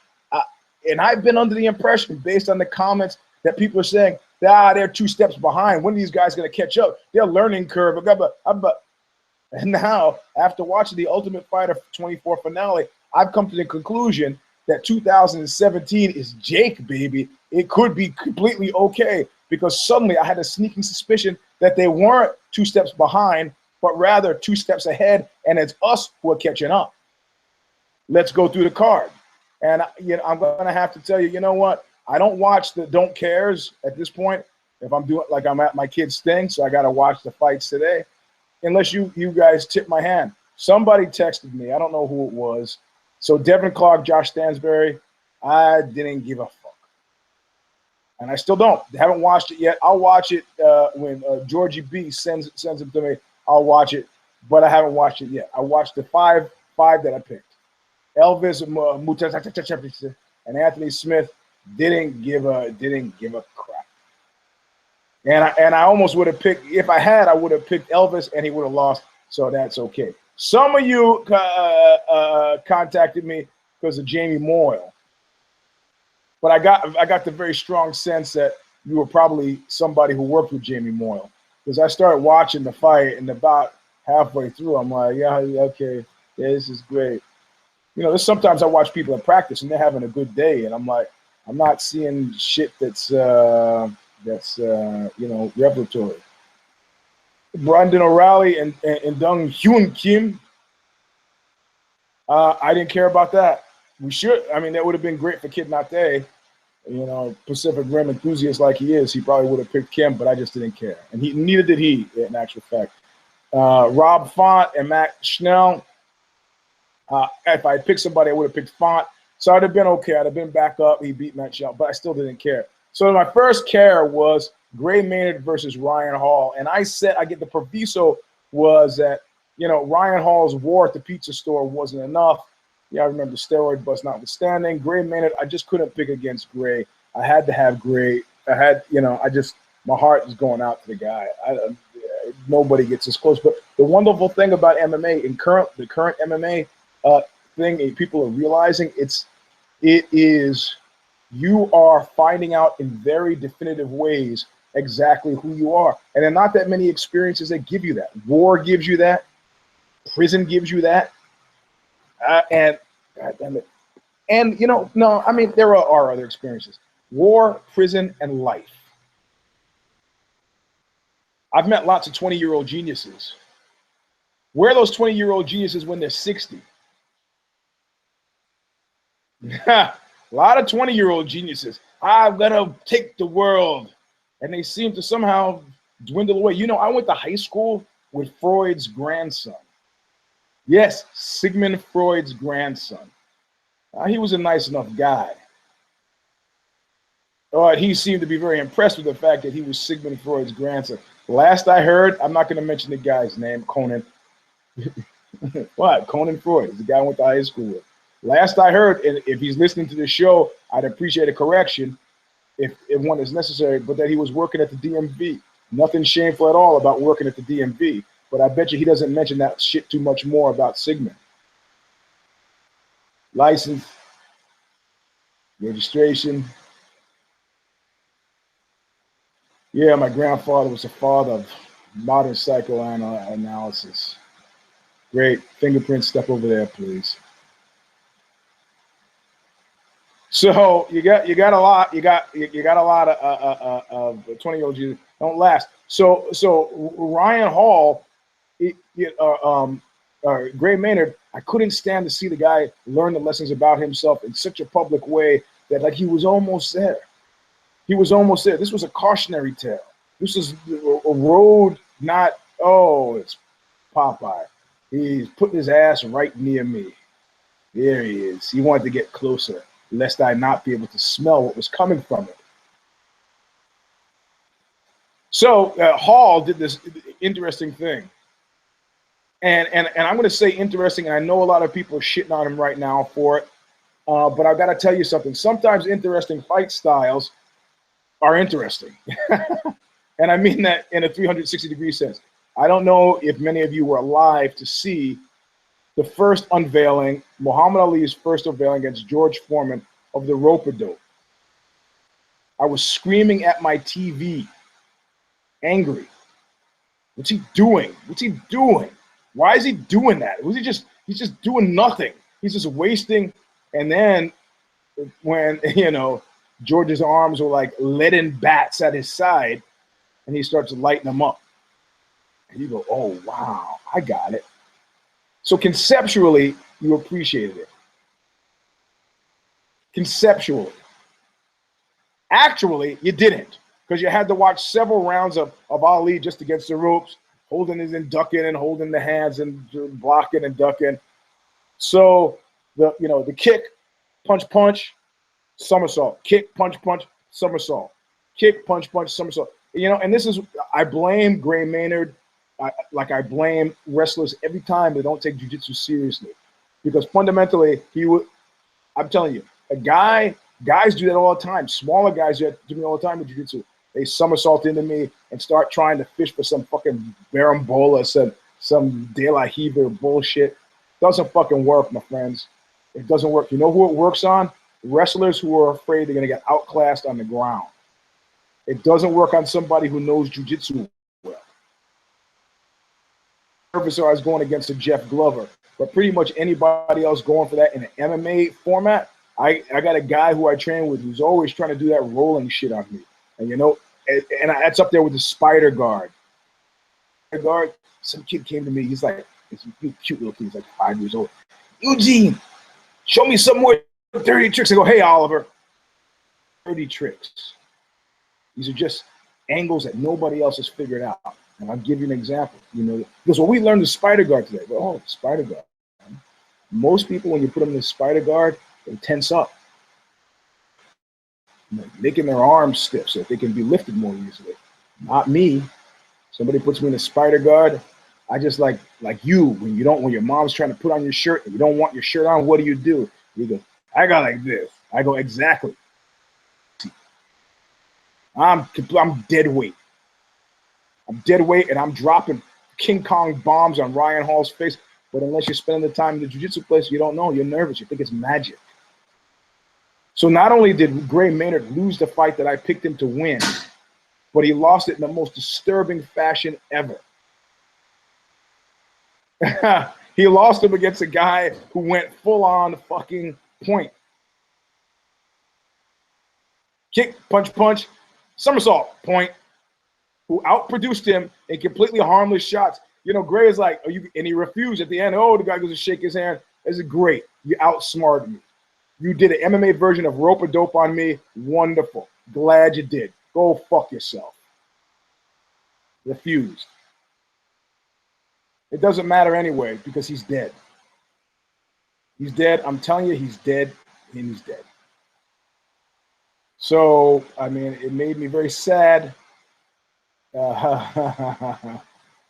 and I've been under the impression, based on the comments, that people are saying, they're 2 steps behind. When are these guys going to catch up? Their learning curve. And now, after watching the Ultimate Fighter 24 finale, I've come to the conclusion that 2017 is Jake, baby. It could be completely okay, because suddenly I had a sneaking suspicion that they weren't 2 steps behind, but rather 2 steps ahead, and it's us who are catching up. Let's go through the card. And I'm going to have to tell you, you know what? I don't watch the don't cares at this point. If I'm doing, like, I'm at my kid's thing, so I got to watch the fights today. Unless you guys tip my hand. Somebody texted me. I don't know who it was. So Devin Clark, Josh Stansberry, I didn't give a fuck. And I still don't. Haven't watched it yet. I'll watch it when Georgie B sends it to me. I'll watch it, but I haven't watched it yet. I watched the five that I picked. Elvis and Anthony Smith didn't give a crap. And I almost would have picked, if I had, I would have picked Elvis and he would have lost. So that's okay. Some of you contacted me because of Jamie Moyle, but I got the very strong sense that you were probably somebody who worked with Jamie Moyle, because I started watching the fight, and about halfway through, I'm like, yeah, okay, yeah, this is great. There's sometimes I watch people in practice and they're having a good day, and I'm like, I'm not seeing shit that's revelatory. Brandon O'Reilly and Dong Hyun Kim. I didn't care about that. We should. I mean, that would have been great for Kid Nate. Pacific Rim enthusiast like he is, he probably would have picked Kim, but I just didn't care. And neither did he, in actual fact. Rob Font and Matt Schnell. If I had picked somebody, I would have picked Font. So I'd have been okay. I'd have been back up. He beat Matt Schnell, but I still didn't care. So my first care was Gray Maynard versus Ryan Hall. And I get the proviso was that, Ryan Hall's war at the pizza store wasn't enough. Yeah, I remember steroid bust notwithstanding. Gray Maynard, I just couldn't pick against Gray. I had to have Gray. My heart is going out to the guy. Nobody gets as close. But the wonderful thing about MMA, the current MMA thing, people are realizing it is you are finding out in very definitive ways exactly who you are. And there are not that many experiences that give you that. War gives you that. Prison gives you that. And God damn it. And, no, I mean, there are other experiences. War, prison, and life. I've met lots of 20-year-old geniuses. Where are those 20-year-old geniuses when they're 60? A lot of 20-year-old geniuses. I'm going to take the world. And they seem to somehow dwindle away. I went to high school with Freud's grandson. Yes, Sigmund Freud's grandson. He was a nice enough guy. He seemed to be very impressed with the fact that he was Sigmund Freud's grandson. Last I heard, I'm not going to mention the guy's name, Conan. What? Conan Freud is the guy I went to high school with. Last I heard, and if he's listening to the show, I'd appreciate a correction if one is necessary, but that he was working at the DMV. Nothing shameful at all about working at the DMV, but I bet you he doesn't mention that shit too much more about Sigmund. License, registration. Yeah, my grandfather was the father of modern psychoanalysis. Great. Fingerprint, step over there, please. So you got a lot. You got a lot of 20-year-old Jesus don't last. So Ryan Hall, Gray Maynard, I couldn't stand to see the guy learn the lessons about himself in such a public way that like he was almost there. He was almost there. This was a cautionary tale. This is a road, not, oh, it's Popeye. He's putting his ass right near me. There he is. He wanted to get closer, lest I not be able to smell what was coming from it. So Hall did this interesting thing. And I'm going to say interesting, and I know a lot of people are shitting on him right now for it, but I've got to tell you something. Sometimes interesting fight styles are interesting. And I mean that in a 360-degree sense. I don't know if many of you were alive to see the first unveiling, Muhammad Ali's first unveiling against George Foreman of the rope-a-dope. I was screaming at my TV, angry. What's he doing? What's he doing? Why is he doing that? He's just doing nothing. He's just wasting. And then when, George's arms were like leaden bats at his side, and he starts lighting them up. And you go, oh, wow, I got it. So conceptually, you appreciated it. Conceptually. Actually, you didn't, because you had to watch several rounds of Ali just against the ropes, holding his and ducking and holding the hands and blocking and ducking. So the kick, punch, punch, somersault, kick, punch, punch, somersault, kick, punch, punch, somersault. And this is, I blame Gray Maynard, like I blame wrestlers every time they don't take jiu-jitsu seriously, because fundamentally I'm telling you, guys do that all the time. Smaller guys do me all the time with jiu-jitsu. They somersault into me and start trying to fish for some fucking Barambola, some De La Riva bullshit. Doesn't fucking work, my friends. It doesn't work. You know who it works on? Wrestlers who are afraid they're going to get outclassed on the ground. It doesn't work on somebody who knows jiu-jitsu well. I was going against a Jeff Glover, but pretty much anybody else going for that in an MMA format, I got a guy who I train with who's always trying to do that rolling shit on me. And that's up there with the spider guard. Some kid came to me. He's like, this cute little kid. He's like 5 years old. Eugene, show me some more dirty tricks. I go, hey, Oliver, dirty tricks. These are just angles that nobody else has figured out. And I'll give you an example. Because we learned the spider guard today. Well, oh, spider guard. Most people, when you put them in the spider guard, they tense up, making their arms stiff so that they can be lifted more easily. Not me. Somebody puts me in a spider guard. I just like you, when your mom's trying to put on your shirt and you don't want your shirt on, what do? You go, I go like this. I go, exactly. I'm dead weight. I'm dead weight, and I'm dropping King Kong bombs on Ryan Hall's face. But unless you're spending the time in the jiu-jitsu place, you don't know. You're nervous. You think it's magic. So not only did Gray Maynard lose the fight that I picked him to win, but he lost it in the most disturbing fashion ever. He lost him against a guy who went full-on fucking point. Kick, punch, punch, somersault, point. Who outproduced him in completely harmless shots. Gray is like, and he refused at the end. Oh, the guy goes to shake his hand. I said, great, you outsmarted me. You did an MMA version of rope-a-dope on me. Wonderful. Glad you did. Go fuck yourself. Refused. It doesn't matter anyway because he's dead. He's dead. I'm telling you, he's dead, and he's dead. So, I mean, it made me very sad.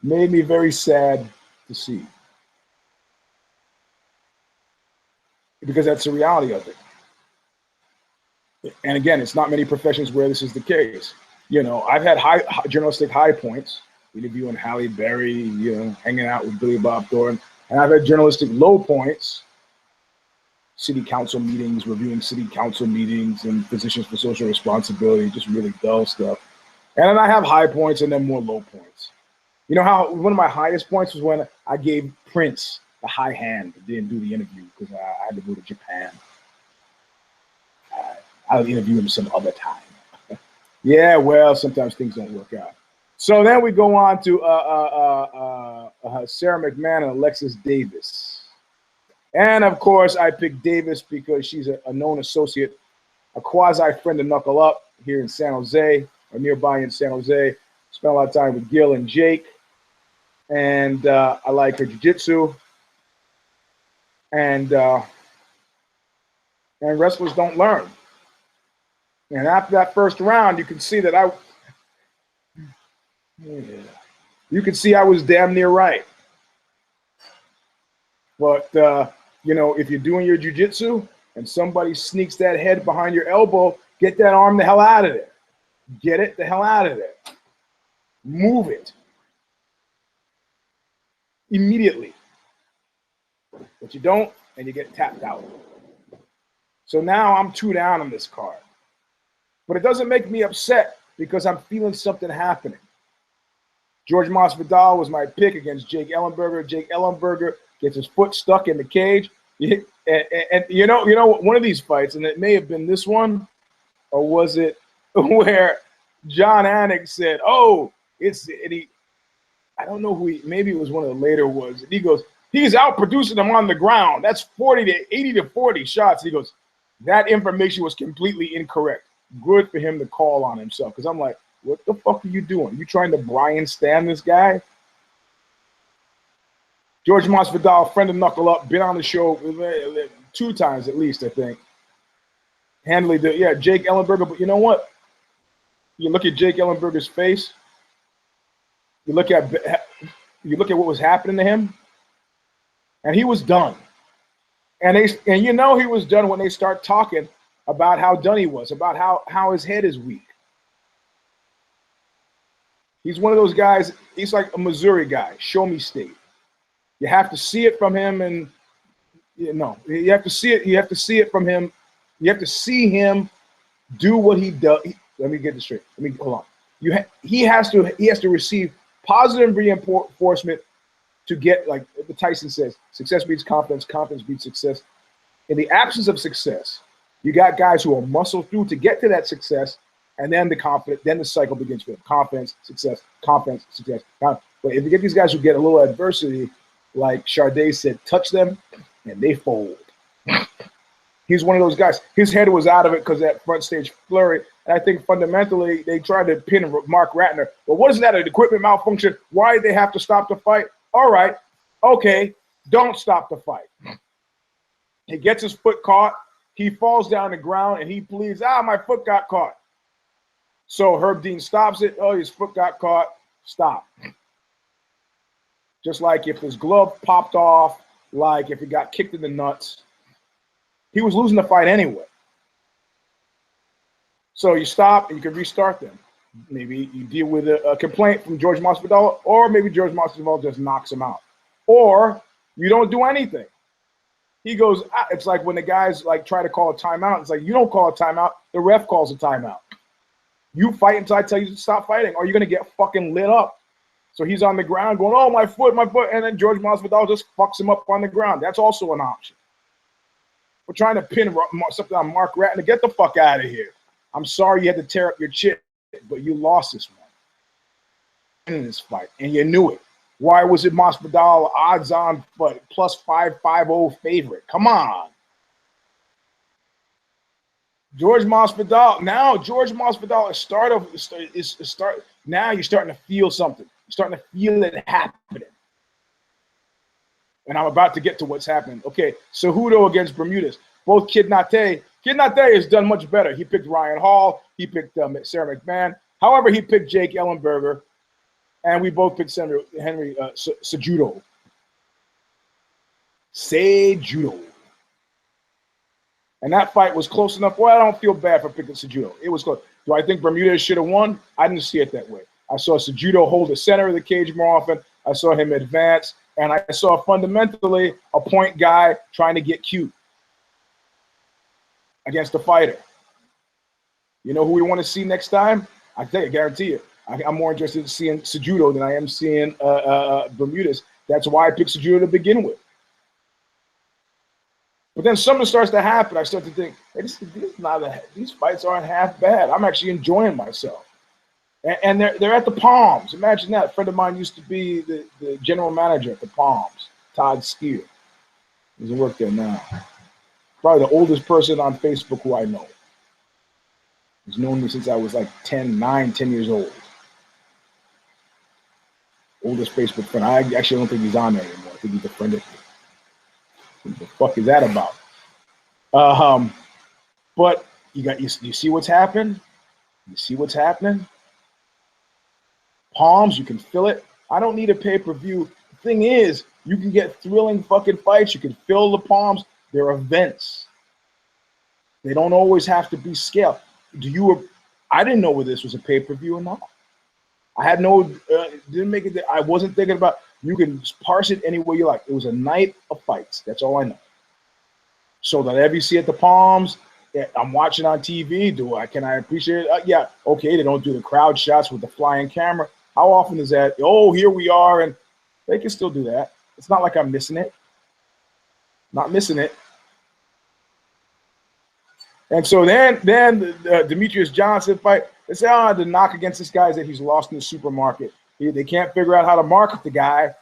Made me very sad to see. Because that's the reality of it. And again, it's not many professions where this is the case. You know, I've had journalistic high points, interviewing Halle Berry, you know, hanging out with Billy Bob Thornton. And I've had journalistic low points, city council meetings, reviewing city council meetings and positions for social responsibility, just really dull stuff. And then I have high points and then more low points. You know how one of my highest points was when I gave Prince the high hand, but didn't do the interview because I had to go to Japan. I'll interview him some other time. Yeah, well, sometimes things don't work out. So then we go on to Sarah McMahon and Alexis Davis. And of course, I picked Davis because she's a known associate, a quasi friend of Knuckle Up here in San Jose, or nearby in San Jose. Spent a lot of time with Gil and Jake. And I like her jiu-jitsu. And wrestlers don't learn. And after that first round, you can see that I was damn near right. But, you know, if you're doing your jiu-jitsu and somebody sneaks that head behind your elbow, get that arm the hell out of there. Get it the hell out of there. Move it. Immediately. But you don't, and you get tapped out. So now I'm 2 down on this card. But it doesn't make me upset because I'm feeling something happening. George Masvidal was my pick against Jake Ellenberger. Jake Ellenberger gets his foot stuck in the cage. And you know, one of these fights, and it may have been this one, or was it where John Anik said, "Oh, I don't know who maybe it was one of the later ones." And he goes, "He's outproducing him on the ground. That's 80 to 40 shots." He goes, "That information was completely incorrect." Good for him to call on himself, because I'm like, what the fuck are you doing? You trying to Brian Stan this guy? George Masvidal, friend of Knuckle Up, been on the show 2 times at least, I think. Handily, Jake Ellenberger. But you know what? You look at Jake Ellenberger's face. You look at what was happening to him, and he was done. And you know he was done when they start talking about how done he was, about how his head is weak. He's one of those guys, he's like a Missouri guy, show me state. You have to see it from him, and you have to see it from him. You have to see him do what he does. Let me get this straight. Hold on. He has to receive positive reinforcement to get, like the Tyson says, success beats confidence, confidence beats success. In the absence of success, you got guys who will muscle through to get to that success, and then the cycle begins for them. Confidence, success, confidence, success. But if you get these guys who get a little adversity, like Sade said, touch them, and they fold. He's one of those guys. His head was out of it because that front stage flurry. And I think fundamentally they tried to pin Mark Ratner. But what is that, an equipment malfunction? Why did they have to stop the fight? All right, okay, don't stop the fight. He gets his foot caught. He falls down the ground and he pleads, my foot got caught. So Herb Dean stops it. Oh, his foot got caught. Stop. Just like if his glove popped off, like if he got kicked in the nuts, he was losing the fight anyway. So you stop and you can restart them. Maybe you deal with a complaint from George Masvidal, or maybe George Masvidal just knocks him out. Or you don't do anything. He goes, it's like when the guys like try to call a timeout. It's like, you don't call a timeout. The ref calls a timeout. You fight until I tell you to stop fighting, or you're going to get fucking lit up. So he's on the ground going, oh, my foot. And then George Masvidal just fucks him up on the ground. That's also an option. We're trying to pin something on Mark Ratner. Get the fuck out of here. I'm sorry you had to tear up your chin, but you lost this one in this fight, and you knew it. Why was it Masvidal odds on plus 550 favorite? Come on. George Masvidal. Now George Masvidal is now you're starting to feel something. You're starting to feel it happening. And I'm about to get to what's happening. Okay, Cejudo against Bermudez. Both Kid Nate has done much better. He picked Ryan Hall. He picked Sarah McMahon. However, he picked Jake Ellenberger. And we both picked Henry Cejudo. Cejudo. And that fight was close enough. Well, I don't feel bad for picking Cejudo. It was close. Do I think Bermudez should have won? I didn't see it that way. I saw Cejudo hold the center of the cage more often. I saw him advance. And I saw fundamentally a point guy trying to get cute against a fighter. You know who we want to see next time? I tell you, guarantee you. I'm more interested in seeing Cejudo than I am seeing Bermudez. That's why I picked Cejudo to begin with. But then something starts to happen. I start to think, hey, these fights aren't half bad. I'm actually enjoying myself. And they're at the Palms. Imagine that. A friend of mine used to be the general manager at the Palms, Todd Steele. He doesn't work there now. Probably the oldest person on Facebook who I know. He's known me since I was like 10 years old. Oldest Facebook friend. I actually don't think he's on there anymore. I think he's a friend of me. What the fuck is that about? But you see what's happened? You see what's happening? Palms, you can feel it. I don't need a pay-per-view. The thing is, you can get thrilling fucking fights. You can fill the Palms. They're events. They don't always have to be scaled. I didn't know whether this was a pay-per-view or not. I had didn't make it. I wasn't thinking about. You can parse it any way you like. It was a night of fights. That's all I know. So that you see at the Palms, I'm watching on TV. Can I appreciate it? Yeah. Okay. They don't do the crowd shots with the flying camera. How often is that? Oh, here we are, and they can still do that. It's not like I'm missing it. Not missing it. And so then the Demetrius Johnson fight, they say, the knock against this guy is that he's lost in the supermarket. They can't figure out how to market the guy,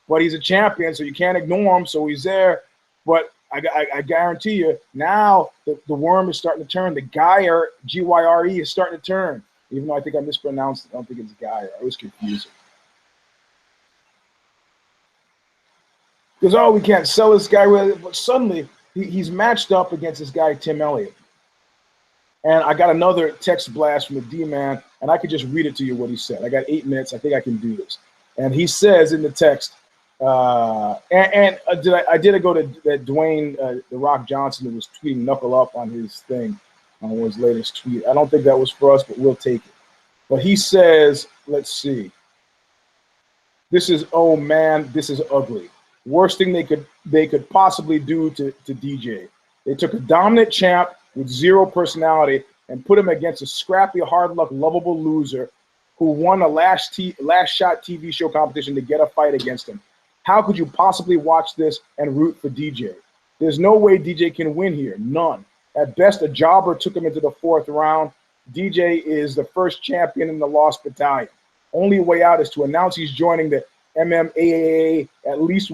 but he's a champion, so you can't ignore him, so he's there. But I guarantee you, now the worm is starting to turn. The Gyre, Gyre, is starting to turn. Even though I think I mispronounced it. I don't think it's Gyre. I was confusing. Because, we can't sell this guy. But suddenly, he's matched up against this guy, Tim Elliott. And I got another text blast from the D-man, and I could just read it to you what he said. I got 8 minutes. I think I can do this. And he says in the text, I did go to that Dwayne The Rock Johnson who was tweeting Knuckle Up on his thing, on his latest tweet. I don't think that was for us, but we'll take it. But he says, let's see. This is, oh man, this is ugly. Worst thing they could possibly do to DJ. They took a dominant champ with zero personality and put him against a scrappy, hard luck, lovable loser who won a last shot TV show competition to get a fight against him. How could you possibly watch this and root for DJ? There's no way DJ can win here. None. At best, a jobber took him into the 4th round. DJ is the first champion in the Lost Battalion. Only way out is to announce he's joining the MMA. At least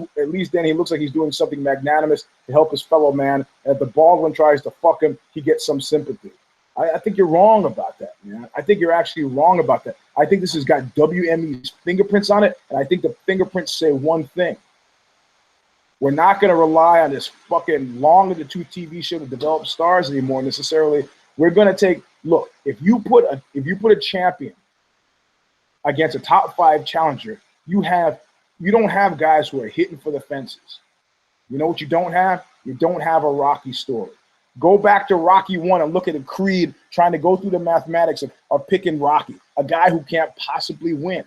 then he looks like he's doing something magnanimous to help his fellow man. And if the Baldwin tries to fuck him, he gets some sympathy. I think you're wrong about that, man. I think you're actually wrong about that. I think this has got WME's fingerprints on it, and I think the fingerprints say one thing. We're not going to rely on this fucking long in the tooth TV show to develop stars anymore necessarily. We're going to take, look, if you put a champion against a top 5 challenger, you don't have guys who are hitting for the fences. You know what you don't have? You don't have a Rocky story. Go back to Rocky 1 and look at Creed trying to go through the mathematics of picking Rocky, a guy who can't possibly win.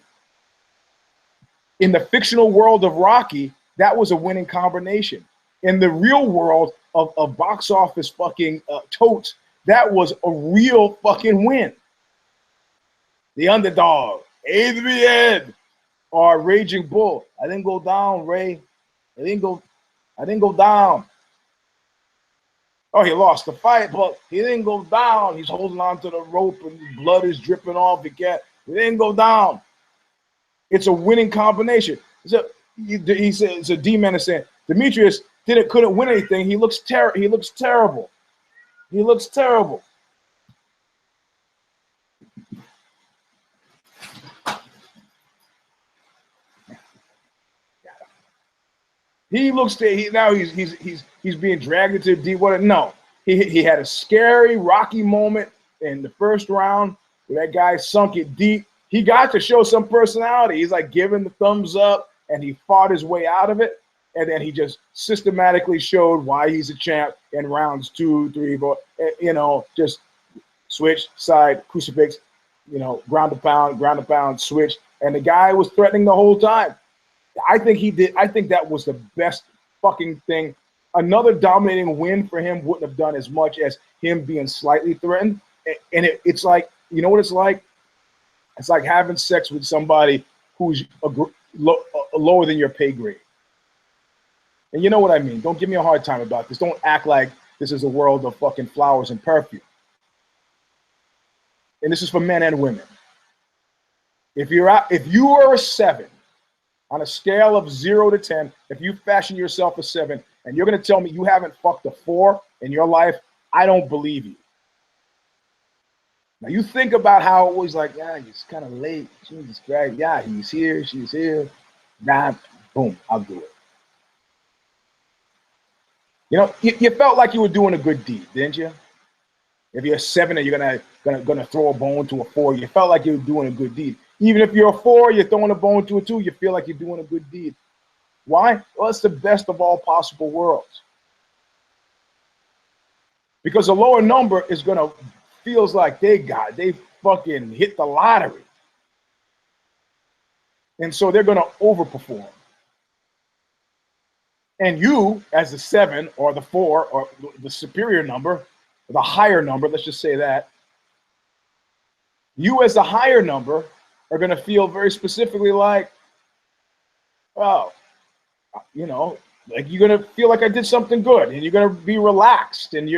In the fictional world of Rocky, that was a winning combination. In the real world of box office fucking totes, that was a real fucking win. The underdog, Adrian, or Raging Bull. I didn't go down, Ray. I didn't go down. Oh, he lost the fight, but he didn't go down. He's holding on to the rope and blood is dripping off. He didn't go down. It's a winning combination. He said, so D-Man is saying, Demetrius couldn't win anything. He looks terrible. He looks terrible. He looks terrible. He looks to now he's being dragged into deep water. No, he had a scary, rocky moment in the first round where that guy sunk it deep. He got to show some personality. He's like giving the thumbs up, and he fought his way out of it. And then he just systematically showed why he's a champ in rounds 2, 3, 4. You know, just switch, side, crucifix, you know, ground to pound, switch. And the guy was threatening the whole time. I think he did. I think that was the best fucking thing. Another dominating win for him wouldn't have done as much as him being slightly threatened. And it's like, you know what it's like? It's like having sex with somebody who's lower than your pay grade. And you know what I mean? Don't give me a hard time about this. Don't act like this is a world of fucking flowers and perfume. And this is for men and women. If you are a 7 on a scale of 0 to 10, if you fashion yourself a 7 and you're going to tell me you haven't fucked a 4 in your life, I don't believe you. Now you think about how it was like, yeah, he's kind of late. Jesus Christ. Yeah, he's here. She's here. Nah, boom, I'll do it. You know, you felt like you were doing a good deed, didn't you? If you're a 7 and you're gonna throw a bone to a 4, you felt like you were doing a good deed. Even if you're a 4, you're throwing a bone to a 2, you feel like you're doing a good deed. Why? Well, it's the best of all possible worlds. Because a lower number is gonna feels like they fucking hit the lottery. And so they're gonna overperform. And you, as the 7 or the 4 or the superior number, the higher number, let's just say that, you as the higher number are going to feel very specifically like, oh, you know, like you're going to feel like I did something good, and you're going to be relaxed. And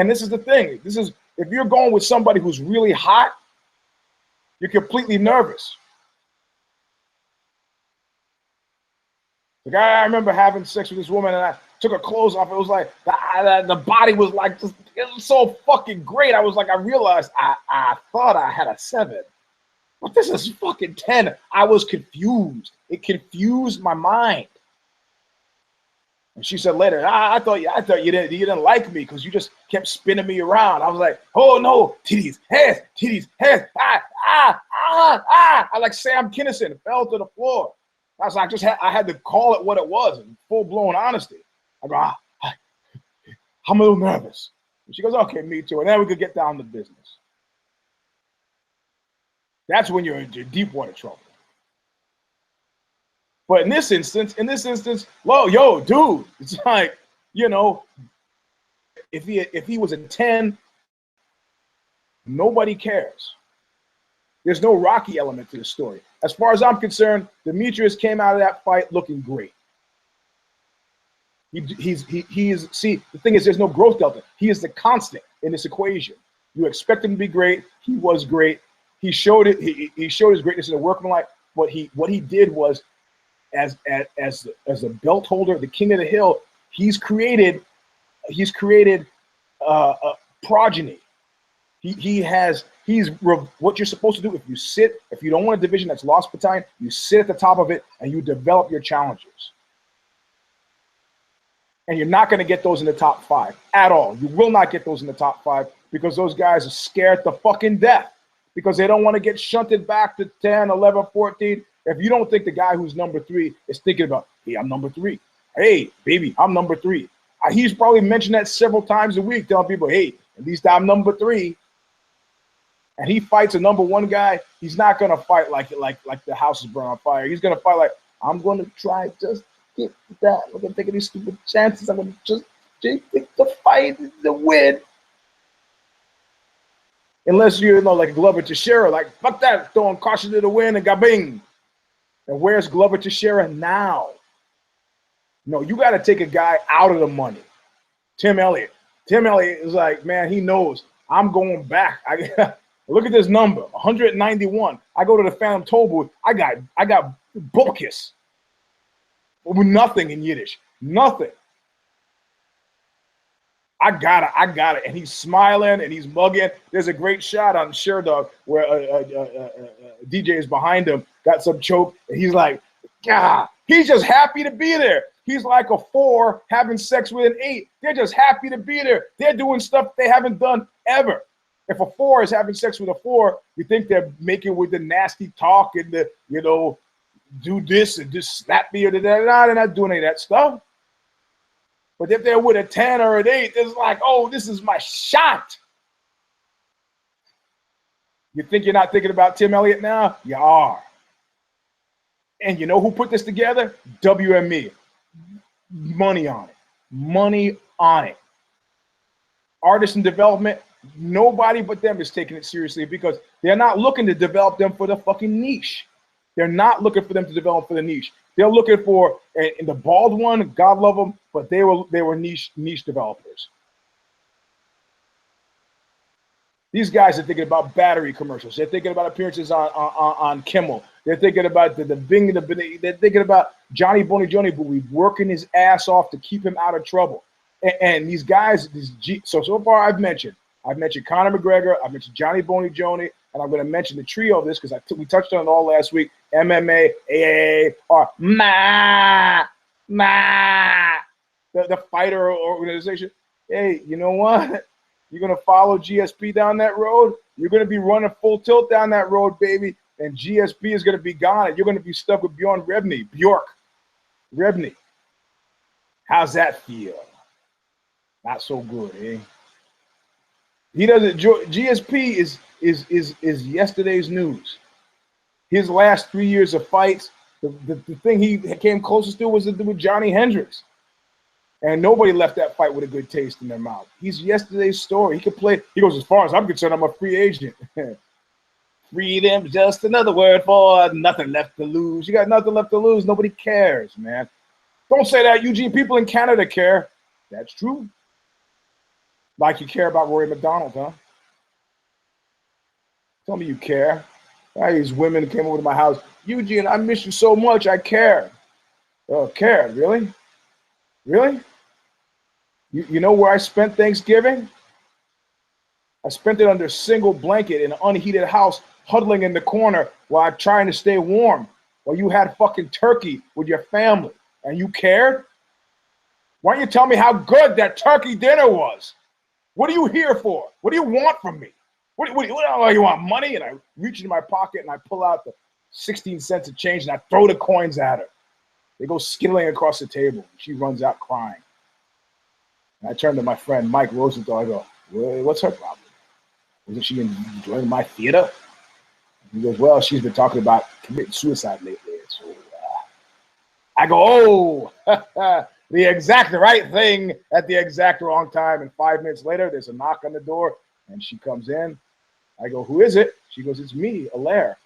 this is the thing. This is, if you're going with somebody who's really hot, you're completely nervous. Like, I remember having sex with this woman, and I took her clothes off. It was like the body was like just, it was so fucking great. I was like, I realized I thought I had a 7, but this is fucking 10. I was confused. It confused my mind. And she said later, I thought you didn't like me because you just kept spinning me around. I was like, oh no, titties, heads, I like Sam Kinison fell to the floor. I was like, I had to call it what it was in full-blown honesty. I go, I'm a little nervous. And she goes, okay, me too. And then we could get down to business. That's when you're in deep water trouble. But in this instance, whoa, yo, dude, it's like, you know, if he was a 10, nobody cares. There's no Rocky element to the story. As far as I'm concerned, Demetrius came out of that fight looking great. See, the thing is, there's no growth delta. He is the constant in this equation. You expect him to be great. He was great. He showed it. He showed his greatness in the workmanlike. What he did was, as a belt holder, the king of the hill, he's created a progeny. He's what you're supposed to do. If you don't want a division that's lost battalion, you sit at the top of it and you develop your challengers. And you're not going to get those in the top 5 at all. You will not get those in the top 5 because those guys are scared to fucking death because they don't want to get shunted back to 10, 11, 14. If you don't think the guy who's number 3 is thinking about, hey, I'm number 3. Hey, baby, I'm number 3. He's probably mentioned that several times a week, telling people, hey, at least I'm number 3. And he fights a number 1 guy. He's not going to fight like the house is burned on fire. He's going to fight like, I'm going to try just get that. I'm going to take any stupid chances. I'm going to just take the fight, the win. Unless you're, like Glover Teixeira, like, fuck that, throwing caution to the wind and gabing. And where's Glover Teixeira now? No, you got to take a guy out of the money. Tim Elliott. Tim Elliott is like, man, he knows I'm going back. Look at this number, 191. I go to the Phantom Toll booth. I got Bukis. With nothing in Yiddish. Nothing. I got it. And he's smiling and he's mugging. There's a great shot on Sherdog where DJ is behind him, got some choke, and he's like, God, he's just happy to be there. He's like a 4 having sex with an 8. They're just happy to be there. They're doing stuff they haven't done ever. If a 4 is having sex with a 4, you think they're making with the nasty talk and the, you know, do this and just slap me or da da da. They're not doing any of that stuff. But if they're with a 10 or an 8, it's like, oh, this is my shot. You think you're not thinking about Tim Elliott now? You are. And you know who put this together? WME. Money on it. Money on it. Artists in development, nobody but them is taking it seriously because they're not looking to develop them for the fucking niche. They're not looking for them to develop for the niche. They're looking for, and the bald one, God love them, but they were niche developers. These guys are thinking about battery commercials. They're thinking about appearances on Kimmel. They're thinking about they're thinking about Johnny Boney Johnny Booey working his ass off to keep him out of trouble. And these guys, so far I've mentioned Conor McGregor, I've mentioned Johnny Boney Johnny, and I'm going to mention the trio of this because we touched on it all last week. MMA, AAA, or the fighter organization. Hey, you know what? You're going to follow GSP down that road. You're going to be running full tilt down that road, baby. And GSP is going to be gone. And you're going to be stuck with Bjork Rebney. How's that feel? Not so good, eh? He doesn't. GSP is yesterday's news. His last 3 years of fights, the thing he came closest to was to do with Johnny Hendricks. And nobody left that fight with a good taste in their mouth. He's yesterday's story. He could play. He goes, as far as I'm concerned, I'm a free agent. Freedom's just another word for nothing left to lose. You got nothing left to lose. Nobody cares, man. Don't say that, Eugene. People in Canada care. That's true. Like you care about Rory McDonald, huh? Tell me you care. These women came over to my house. Eugene, I miss you so much. I care. Oh, care, really? Really? You know where I spent Thanksgiving? I spent it under a single blanket in an unheated house, huddling in the corner while I'm trying to stay warm, while you had fucking turkey with your family, and you cared? Why don't you tell me how good that turkey dinner was? What are you here for? What do you want from me? What you want, money? And I reach into my pocket and I pull out the 16 cents of change and I throw the coins at her. They go skittling across the table. She runs out crying. And I turn to my friend Mike Rosenthal. I go, well, what's her problem? Isn't she enjoying my theater? He goes, well, she's been talking about committing suicide lately. So I go, oh, the exact right thing at the exact wrong time. And 5 minutes later, there's a knock on the door, and she comes in. I go, who is it? She goes, it's me, Alaire.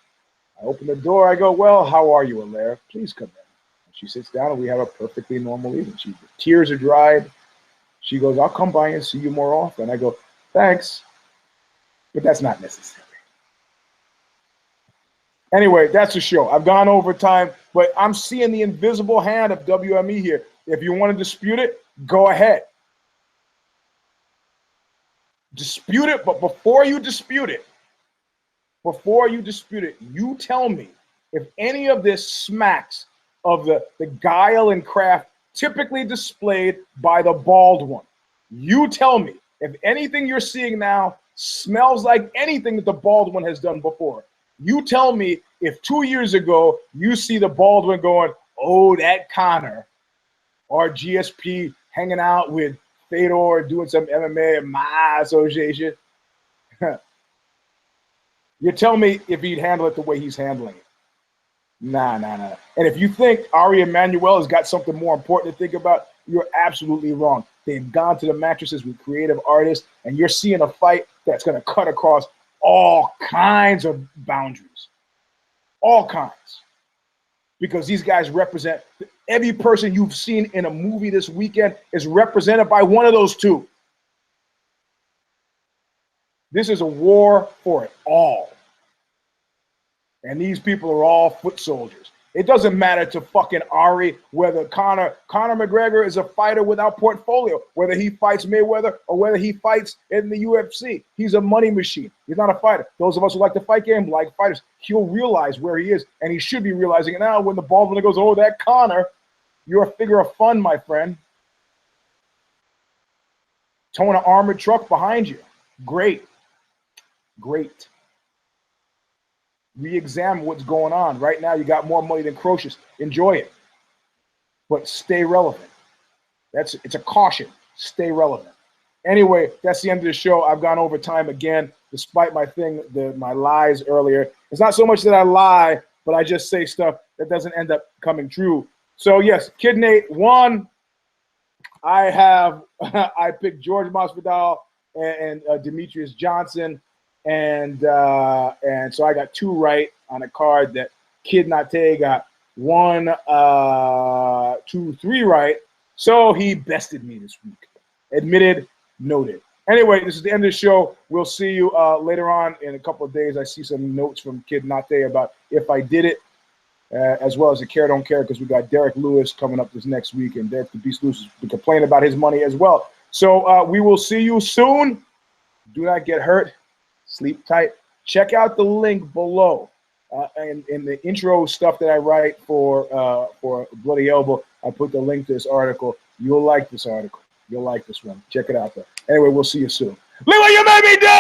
I open the door. I go, well, how are you, Alaire? Please come in. And she sits down, and we have a perfectly normal evening. The tears are dried. She goes, I'll come by and see you more often. I go, thanks, but that's not necessary. Anyway, that's the show. I've gone over time, but I'm seeing the invisible hand of WME here. If you want to dispute it, go ahead. Dispute it, but before you dispute it, you tell me if any of this smacks of the guile and craft typically displayed by the bald one. You tell me if anything you're seeing now smells like anything that the bald one has done before. You tell me if 2 years ago you see the bald one going, oh, that Conor, or GSP hanging out with Fedor doing some MMA my association. You tell me if he'd handle it the way he's handling it. Nah. And if you think Ari Emanuel has got something more important to think about, you're absolutely wrong. They've gone to the mattresses with creative artists, and you're seeing a fight that's going to cut across all kinds of boundaries. All kinds. Because these guys represent every person you've seen in a movie this weekend is represented by one of those two. This is a war for it all. And these people are all foot soldiers. It doesn't matter to fucking Ari whether Conor McGregor is a fighter without portfolio, whether he fights Mayweather or whether he fights in the UFC. He's a money machine. He's not a fighter. Those of us who like the fight game like fighters. He'll realize where he is, and he should be realizing it now when the bald one goes, oh, that Conor. You're a figure of fun, my friend. Towing an armored truck behind you. Great. Great. Re-examine what's going on. Right now, you got more money than Croesus. Enjoy it. But stay relevant. It's a caution. Stay relevant. Anyway, that's the end of the show. I've gone over time again, despite my lies earlier. It's not so much that I lie, but I just say stuff that doesn't end up coming true. So yes, Kid Nate won. I picked George Masvidal and Demetrius Johnson, and so I got 2 right on a card that Kid Nate got 1, 2, 3 right. So he bested me this week. Admitted, noted. Anyway, this is the end of the show. We'll see you later on in a couple of days. I see some notes from Kid Nate about if I did it, as well as the Care Don't Care, because we got Derek Lewis coming up this next week, and Derek the Beast Lewis has been complaining about his money as well. So we will see you soon. Do not get hurt. Sleep tight. Check out the link below and in the intro stuff that I write for Bloody Elbow. I put the link to this article. You'll like this article. You'll like this one. Check it out there. Anyway, we'll see you soon. Look what you made me do!